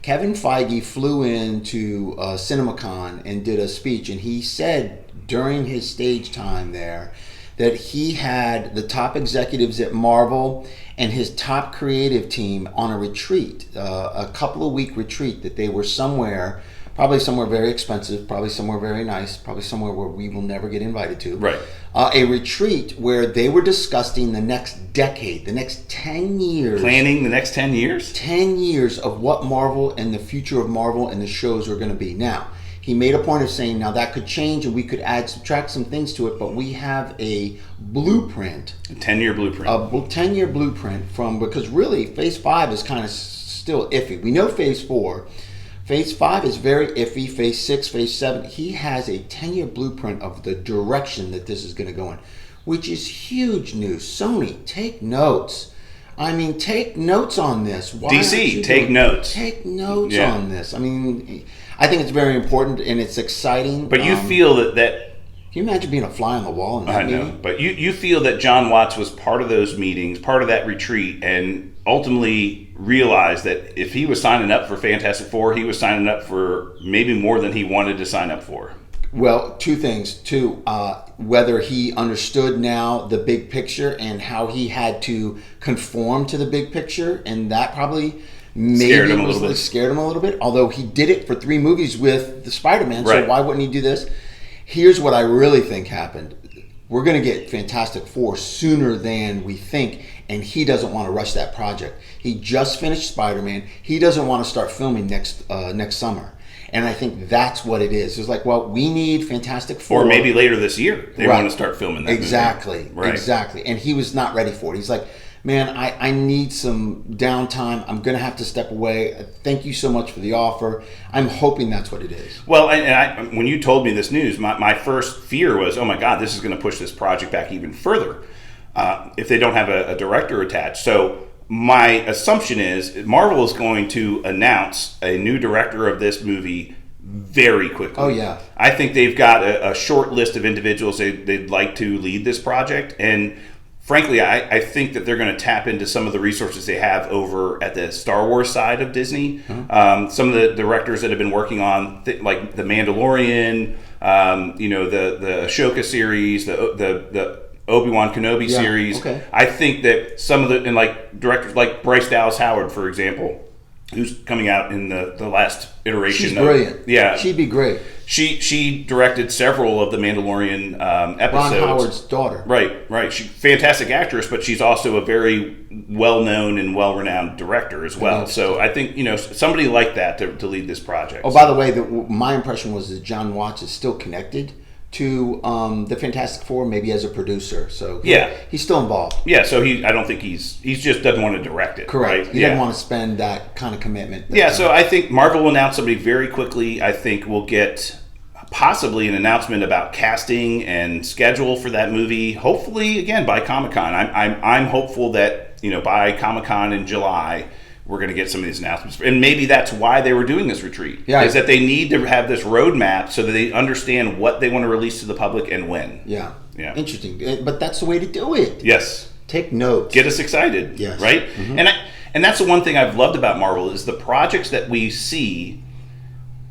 Kevin Feige flew into CinemaCon and did a speech, and he said during his stage time there that he had the top executives at Marvel and his top creative team on a retreat, a couple of week retreat, that they were somewhere, probably somewhere very expensive, probably somewhere very nice, probably somewhere where we will never get invited to. Right. A retreat where they were discussing the next decade, the next 10 years. Planning the next 10 years? 10 years of what Marvel and the future of Marvel and the shows are going to be. Now, he made a point of saying, now that could change and we could subtract some things to it, but we have a blueprint. A 10-year blueprint. A 10-year blueprint because really Phase 5 is kind of still iffy. We know Phase 4. Phase 5 is very iffy. Phase 6, Phase 7. He has a 10-year blueprint of the direction that this is going to go in, which is huge news. Sony, take notes. I mean, take notes on this. DC, take notes. Take notes on this. I mean, I think it's very important and it's exciting. But you feel that can you imagine being a fly on the wall in that meeting? But you feel that John Watts was part of those meetings, part of that retreat, and ultimately realized that if he was signing up for Fantastic Four, he was signing up for maybe more than he wanted to sign up for. Well, two things. Whether he understood now the big picture and how he had to conform to the big picture, and that probably scared him a little bit. Although he did it for 3 movies with the Spider-Man, right. So why wouldn't he do this? Here's what I really think happened. We're going to get Fantastic Four sooner than we think, and he doesn't want to rush that project. He just finished Spider-Man. He doesn't want to start filming next summer. And I think that's what it is. It's like, well, we need Fantastic Four. Or maybe later this year they want to start filming that Exactly. movie. Right. Exactly. And he was not ready for it. He's like, man, I need some downtime. I'm going to have to step away. Thank you so much for the offer. I'm hoping that's what it is. Well, and when you told me this news, my first fear was, oh my God, this is going to push this project back even further. if they don't have a director attached. So my assumption is Marvel is going to announce a new director of this movie very quickly. Oh, yeah. I think they've got a short list of individuals they'd like to lead this project. And frankly, I think that they're going to tap into some of the resources they have over at the Star Wars side of Disney. Some of the directors that have been working on, like The Mandalorian, the Ashoka series, the Obi-Wan Kenobi series. Okay. I think that some of and like directors like Bryce Dallas Howard, for example, who's coming out in the last iteration. She's brilliant. Yeah. She'd be great. She directed several of the Mandalorian episodes. Ron Howard's daughter. Right. She's a fantastic actress, but she's also a very well-known and well-renowned director as well. So I think, somebody like that to lead this project. Oh, by the way, my impression was that John Watts is still connected to the Fantastic Four, maybe as a producer. So he's still involved. Yeah, so I don't think he's just doesn't want to direct it. Correct. Right? He doesn't want to spend that kind of commitment. So I think Marvel will announce somebody very quickly. I think we'll get possibly an announcement about casting and schedule for that movie. Hopefully, again, by Comic-Con. I'm hopeful that by Comic-Con in July, we're going to get some of these announcements. And maybe that's why they were doing this retreat. Is that they need to have this roadmap so that they understand what they want to release to the public and when. Yeah. Interesting. But that's the way to do it. Yes. Take notes. Get us excited. Yes. Right? Mm-hmm. And that's the one thing I've loved about Marvel is the projects that we see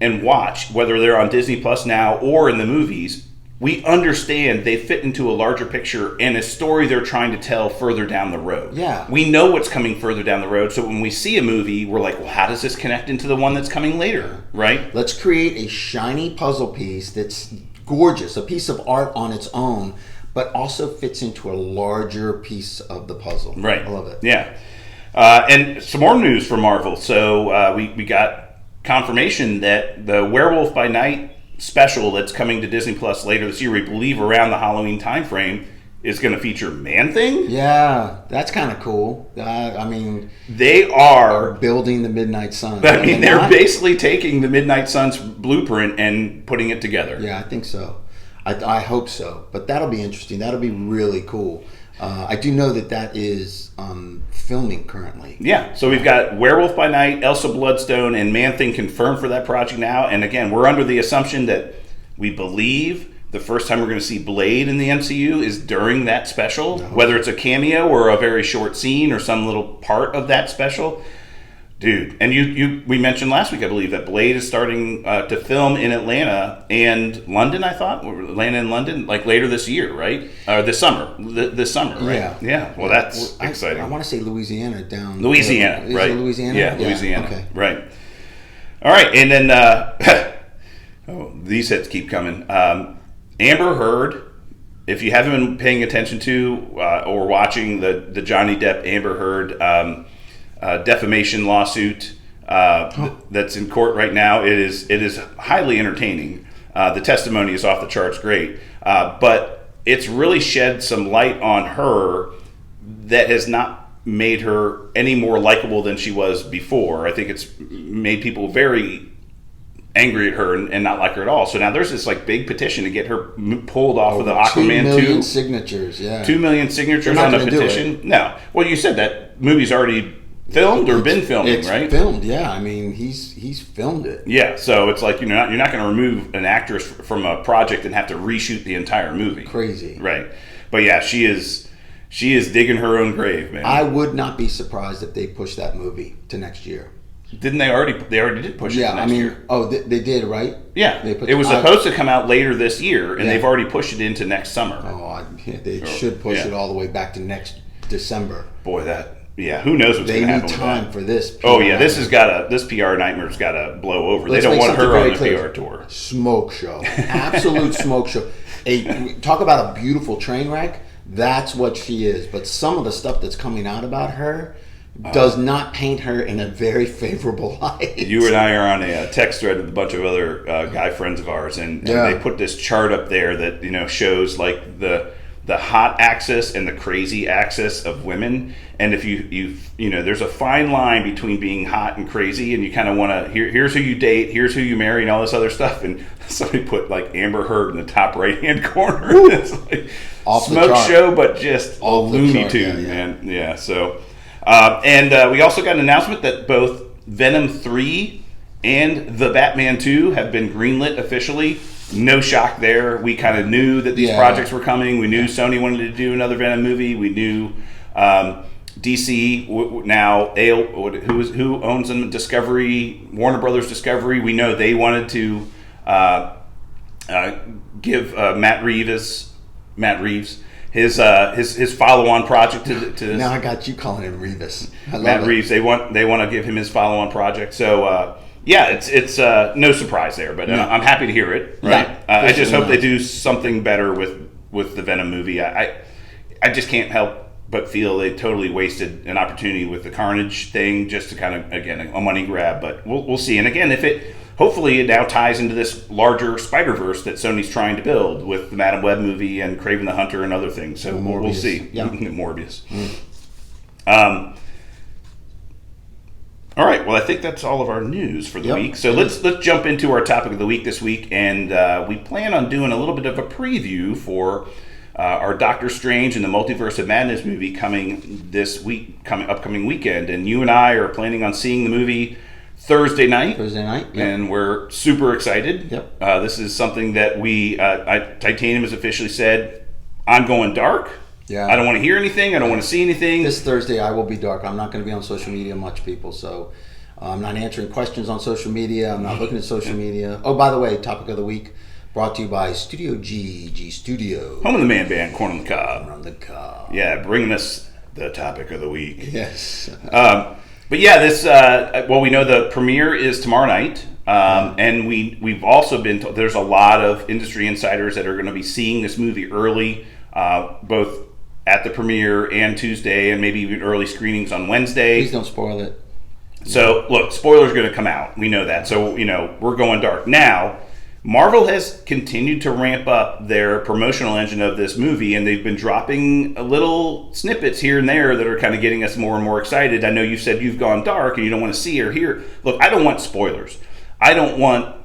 and watch, whether they're on Disney Plus now or in the movies, we understand they fit into a larger picture and a story they're trying to tell further down the road. Yeah. We know what's coming further down the road, so when we see a movie, we're like, well, how does this connect into the one that's coming later, right? Let's create a shiny puzzle piece that's gorgeous, a piece of art on its own, but also fits into a larger piece of the puzzle. Right. I love it. Yeah. And some more news from Marvel. So we got confirmation that the Werewolf by Night special that's coming to Disney Plus later this year, we believe around the Halloween timeframe, is going to feature Man-Thing. Yeah, that's kind of cool. They are building the Midnight Sun. They're basically taking the Midnight Sun's blueprint and putting it together. Yeah, I think so. I hope so. But that'll be interesting. That'll be really cool. I do know that is filming currently. Yeah, so we've got Werewolf by Night, Elsa Bloodstone, and Man-Thing confirmed for that project now. And again, we're under the assumption that we believe the first time we're going to see Blade in the MCU is during that special, whether it's a cameo or a very short scene or some little part of that special. Dude, and we mentioned last week, I believe, that Blade is starting to film in Atlanta and London, I thought. Atlanta and London, like later this year, right? This summer. This summer, right? Yeah. Well, that's exciting. I want to say Louisiana down. Louisiana, is right. It Louisiana? Yeah, Louisiana. Okay. Right. All right, and then, these hits keep coming. Amber Heard, if you haven't been paying attention to or watching the Johnny Depp Amber Heard defamation lawsuit that's in court right now, it is highly entertaining. The testimony is off the charts great, but it's really shed some light on her that has not made her any more likable than she was before. I think it's made people very angry at her and not like her at all. So now there's this big petition to get her pulled off of the Aquaman 2. 2 million signatures, yeah. 2 million signatures on a petition. No. Well, you said that movie's already filmed or been filming, right? It's filmed, yeah. He's filmed it. Yeah, so it's like you're not going to remove an actress from a project and have to reshoot the entire movie. Crazy. Right. But yeah, she is digging her own grave, man. I would not be surprised if they push that movie to next year. Didn't they already? They already did push it to next year. Oh, they did, right? Yeah, it was supposed to come out later this year, and they've already pushed it into next summer. Oh, they should push it all the way back to next December. Boy, who knows what's going to happen with that? They need time for this. This PR nightmare's got to blow over. They don't want her on the PR tour. Smoke show, absolute smoke show. Talk about a beautiful train wreck. That's what she is. But some of the stuff that's coming out about her does not paint her in a very favorable light. You and I are on a text thread with a bunch of other guy friends of ours, and they put this chart up there that shows the the hot axis and the crazy axis of women. And if you know, there's a fine line between being hot and crazy, and you kind of want to, here's who you date, here's who you marry, and all this other stuff. And somebody put like Amber Heard in the top right-hand corner. It's like smoke show, but just all Looney Tunes, man. Yeah, so. And we also got an announcement that both Venom 3 and The Batman 2 have been greenlit officially. No shock there. We kind of knew that these projects were coming. We knew Sony wanted to do another Venom movie. We knew DC now, who owns them? Discovery, Warner Brothers Discovery. We know they wanted to give Matt Reeves his follow-on project to this. Now I got you calling him Reeves. Matt Reeves. They want to give him his follow-on project. So. Yeah, it's no surprise there, but I'm happy to hear it. Right, I just hope they do something better with the Venom movie. I just can't help but feel they totally wasted an opportunity with the Carnage thing, just to kind of, again, a money grab. But we'll see. And again, hopefully it now ties into this larger Spider-Verse that Sony's trying to build with the Madam Web movie and Kraven the Hunter and other things. So we'll see. Yeah. Morbius. All right. Well, I think that's all of our news for the week. So let's jump into our topic of the week this week, and we plan on doing a little bit of a preview for our Doctor Strange and the Multiverse of Madness movie coming this week, upcoming weekend. And you and I are planning on seeing the movie Thursday night. And we're super excited. Yep. This is something that Titanium has officially said, I'm going dark. Yeah. I don't want to hear anything. I don't want to see anything. This Thursday, I will be dark. I'm not going to be on social media much, people. So I'm not answering questions on social media. I'm not looking at social media. Oh, by the way, topic of the week brought to you by Studio G Studio. Home of the man band, Corn on the Cob. Corn on the Cob. Yeah, bringing us the topic of the week. Yes. But yeah, this. We know the premiere is tomorrow night. And we've also been told there's a lot of industry insiders that are going to be seeing this movie early, both at the premiere and Tuesday, and maybe even early screenings on Wednesday. Please don't spoil it. So, look, spoilers are going to come out. We know that. So, we're going dark. Now, Marvel has continued to ramp up their promotional engine of this movie, and they've been dropping little snippets here and there that are kind of getting us more and more excited. I know you said you've gone dark and you don't want to see or hear. Look, I don't want spoilers. I don't want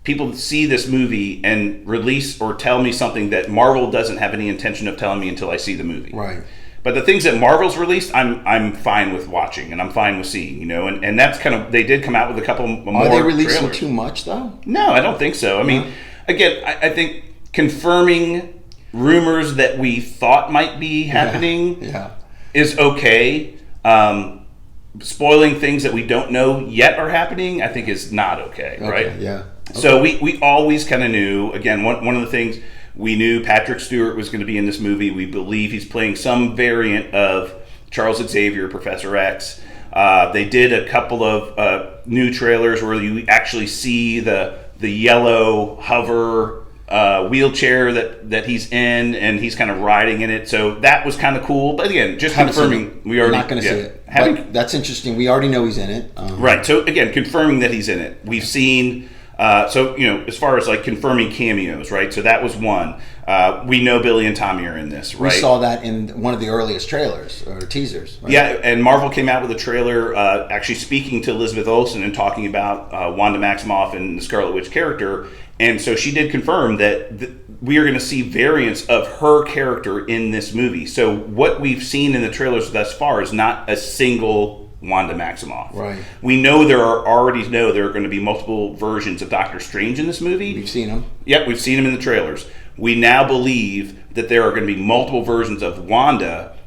people to see this movie and release or tell me something that Marvel doesn't have any intention of telling me until I see the movie. Right. But the things that Marvel's released, I'm fine with watching and I'm fine with seeing, and that's kind of, they did come out with a couple more. Are they releasing trailers. Too much though? No, I don't think so. I mean, again, I think confirming rumors that we thought might be happening is okay. Spoiling things that we don't know yet are happening, I think is not okay, right? Yeah. Okay. So we always kind of knew, again, one of the things, we knew Patrick Stewart was going to be in this movie. We believe he's playing some variant of Charles Xavier, Professor X. They did a couple of new trailers where you actually see the yellow hover wheelchair that he's in, and he's kind of riding in it. So that was kind of cool. But again, just confirming, we already not going to see it. But that's interesting. We already know he's in it. Right. So again, confirming that he's in it. We've seen. As far as like confirming cameos, right? So that was one. We know Billy and Tommy are in this, right? We saw that in one of the earliest trailers or teasers. Right? Yeah, and Marvel came out with a trailer actually speaking to Elizabeth Olsen and talking about Wanda Maximoff and the Scarlet Witch character. And so she did confirm that we are going to see variants of her character in this movie. So what we've seen in the trailers thus far is not a single Wanda Maximoff. Right. We know there are going to be multiple versions of Doctor Strange in this movie. We've seen them. Yep, we've seen them in the trailers. We now believe that there are going to be multiple versions of Wanda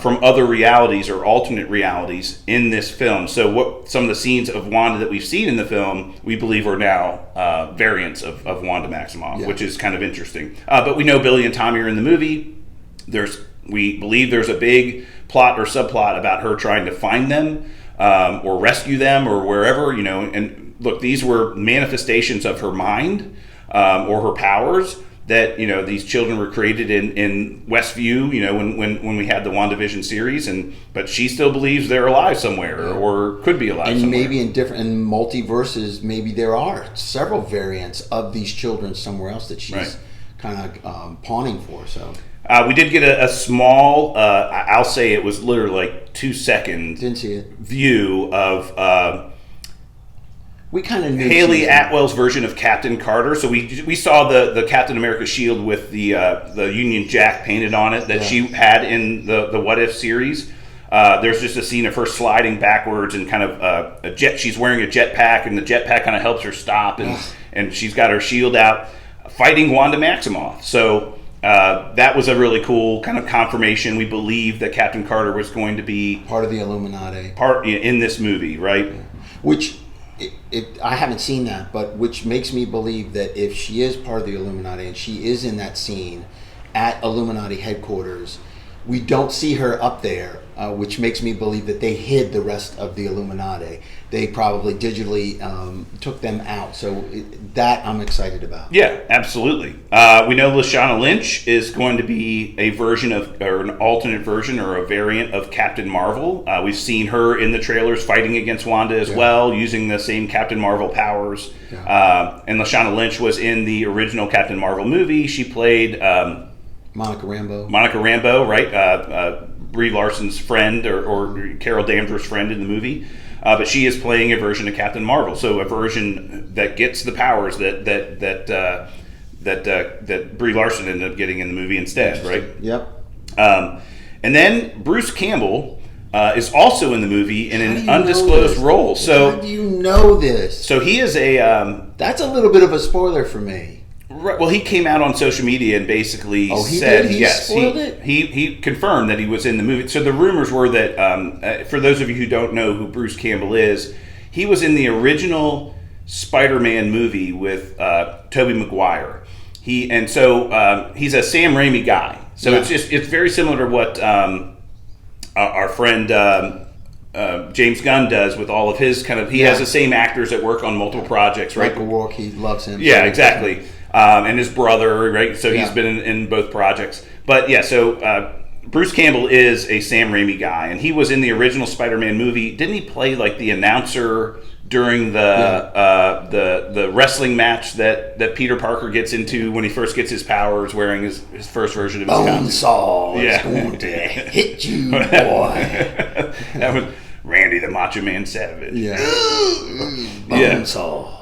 from other realities or alternate realities in this film. So what some of the scenes of Wanda that we've seen in the film, we believe are now variants of Wanda Maximoff, which is kind of interesting. But we know Billy and Tommy are in the movie. We believe there's a big plot or subplot about her trying to find them or rescue them or wherever, and look, these were manifestations of her mind or her powers that, these children were created in Westview, when we had the WandaVision series, but she still believes they're alive somewhere or could be alive somewhere. And maybe in multiverses, maybe there are several variants of these children somewhere else that she's kind of pawning for, so... We did get a small, I'll say it was literally like 2 second Didn't see it. view of We kind of knew Haley Atwell's version of Captain Carter. So we saw the Captain America shield with the Union Jack painted on it that she had in the What If series. There's just a scene of her sliding backwards and kind of a jet. She's wearing a jetpack, and the jetpack kind of helps her stop, and she's got her shield out, fighting Wanda Maximoff. So that was a really cool kind of confirmation. We believe that Captain Carter was going to be part of the Illuminati, in this movie, right? Which I haven't seen that, but which makes me believe that if she is part of the Illuminati and she is in that scene at Illuminati headquarters, we don't see her up there, which makes me believe that they hid the rest of the Illuminati. They probably digitally took them out. So that I'm excited about. Yeah, absolutely. We know Lashana Lynch is going to be a version of, or an alternate version or a variant of Captain Marvel. We've seen her in the trailers fighting against Wanda as well, using the same Captain Marvel powers. Yeah. And Lashana Lynch was in the original Captain Marvel movie. She played Monica Rambeau. Monica Rambeau, right? Brie Larson's friend or Carol Danvers' friend in the movie. But she is playing a version of Captain Marvel, so a version that gets the powers that Brie Larson ended up getting in the movie instead, right? Yep. And then Bruce Campbell is also in the movie in an undisclosed role. So how do you know this? So he is a. That's a little bit of a spoiler for me. Right, well, he came out on social media and basically said, yes, he confirmed that he was in the movie. So the rumors were that, for those of you who don't know who Bruce Campbell is, he was in the original Spider-Man movie with Tobey Maguire. He's a Sam Raimi guy. So it's very similar to what our friend James Gunn does with all of his kind of. He has the same actors that work on multiple projects, right? Michael Rourke, he loves him. Yeah, exactly. And his brother, right? So he's been in both projects. But yeah, so Bruce Campbell is a Sam Raimi guy, and he was in the original Spider-Man movie. Didn't he play like the announcer during the wrestling match that Peter Parker gets into when he first gets his powers, wearing his first version of his Bonesaw is going to hit you, boy. That was Randy the Macho Man Savage. Yeah. Bonesaw.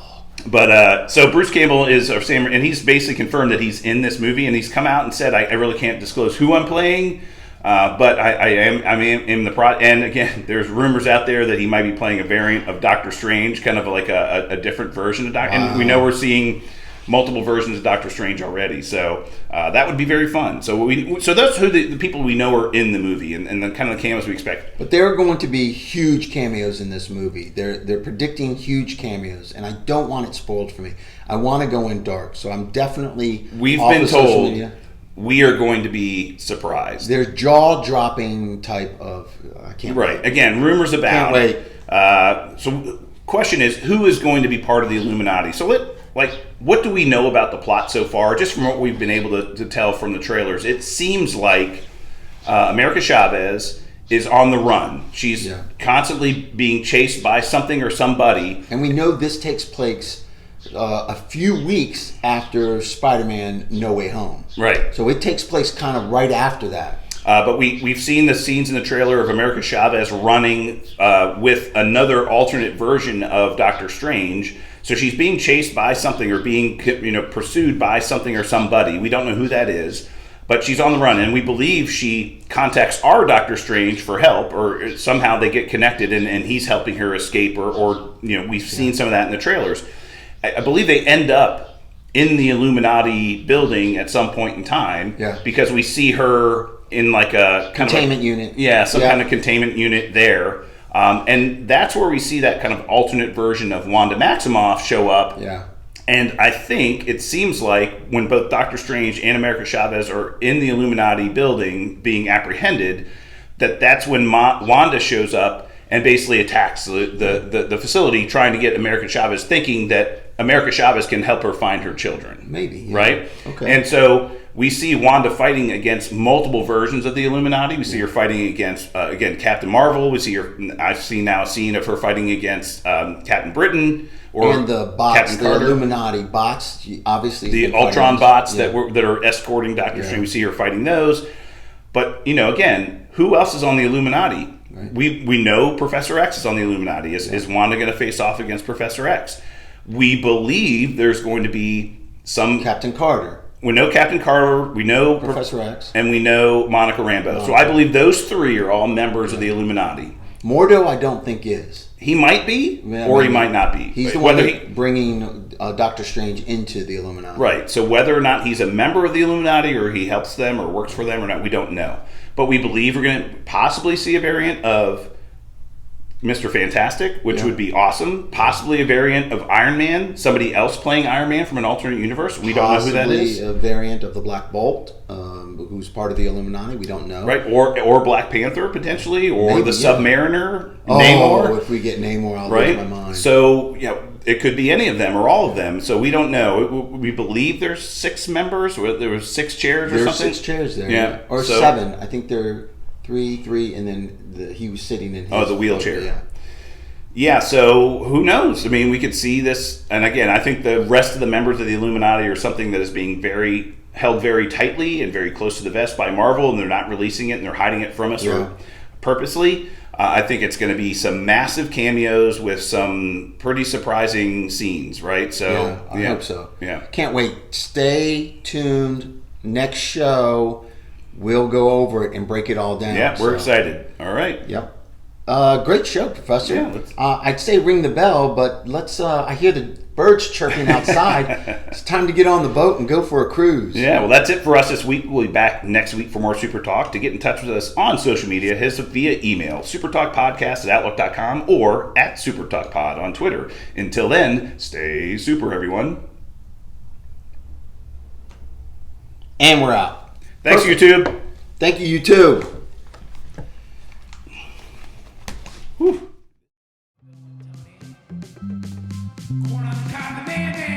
But so Bruce Campbell is our Sam, and he's basically confirmed that he's in this movie, and he's come out and said, "I really can't disclose who I'm playing, but I am in the and again, there's rumors out there that he might be playing a variant of Doctor Strange, kind of like a different version of Doctor. And we know we're seeing multiple versions of Doctor Strange already, so that would be very fun. So that's who the people we know are in the movie, and the kind of the cameos we expect. But there are going to be huge cameos in this movie. They're predicting huge cameos, and I don't want it spoiled for me. I want to go in dark, so I'm definitely. We've been told we are going to be surprised. There's jaw-dropping type of. I can't. Right. Wait. Again, rumors about. Can't wait. So, question is, who is going to be part of the Illuminati? So what do we know about the plot so far? Just from what we've been able to tell from the trailers, it seems like America Chavez is on the run. She's constantly being chased by something or somebody. And we know this takes place a few weeks after Spider-Man No Way Home. Right. So it takes place kind of right after that. But we've seen the scenes in the trailer of America Chavez running with another alternate version of Doctor Strange. So she's being chased by something or being pursued by something or somebody. We don't know who that is, but she's on the run. And we believe she contacts our Doctor Strange for help, or somehow they get connected and he's helping her escape, or we've seen some of that in the trailers. I believe they end up in the Illuminati building at some point in time because we see her in like a kind containment unit. Yeah, some kind of containment unit there. And that's where we see that kind of alternate version of Wanda Maximoff show up. Yeah. And I think it seems like when both Doctor Strange and America Chavez are in the Illuminati building being apprehended, that's when Wanda shows up and basically attacks the facility, trying to get America Chavez, thinking that America Chavez can help her find her children. Maybe. Yeah. Right? Okay. And so We see Wanda fighting against multiple versions of the Illuminati. We see her fighting against, again, Captain Marvel. We see her. I've seen now a scene of her fighting against Captain Britain or And the bots, Captain the Carter. Illuminati bots, obviously. The Ultron bots that are escorting Doctor Strange. We see her fighting those. But again, who else is on the Illuminati? Right. We know Professor X is on the Illuminati. Is Wanda going to face off against Professor X? We believe there's going to be some Captain Carter. We know Captain Carter, we know Professor X. and we know Monica Rambeau. So I believe those three are all members of the Illuminati. Mordo, I don't think is. He might be, Yeah, or he might not be. He's the Whether one bringing Doctor Strange into the Illuminati. Right. So whether or not he's a member of the Illuminati or he helps them or works for them or not, we don't know. But we believe we're going to possibly see a variant of Mr. Fantastic, which would be awesome. Possibly a variant of Iron Man, somebody else playing Iron Man from an alternate universe. We don't know who that is. Possibly a variant of the Black Bolt, who's part of the Illuminati. We don't know. Right, or Black Panther potentially, or Maybe, the Submariner, Oh, Namor. if we get Namor, I'll Right. lose my mind. So it could be any of them or all of them. So we don't know. We believe there's 6 members. Or there were 6 chairs or There's something. 6 chairs there. Yeah. Or So- 7. I think there are three, and then he was sitting in his... the wheelchair. Yeah. Yeah, so who knows? I mean, we could see this, and again, I think the rest of the members of the Illuminati are something that is being held very tightly and very close to the vest by Marvel, and they're not releasing it and they're hiding it from us or purposely. I think it's going to be some massive cameos with some pretty surprising scenes, right? So I hope so. Yeah. Can't wait. Stay tuned. Next show, we'll go over it and break it all down. Yeah, we're excited. All right. Yep. Great show, Professor. Yeah, I'd say ring the bell, but let's. I hear the birds chirping outside. It's time to get on the boat and go for a cruise. Yeah, well, that's it for us this week. We'll be back next week for more Super Talk. To get in touch with us on social media, hit us via email, supertalkpodcast@outlook.com or at supertalkpod on Twitter. Until then, stay super, everyone. And we're out. Thanks, YouTube. Thank you, YouTube. Whew. Corner of the condemned.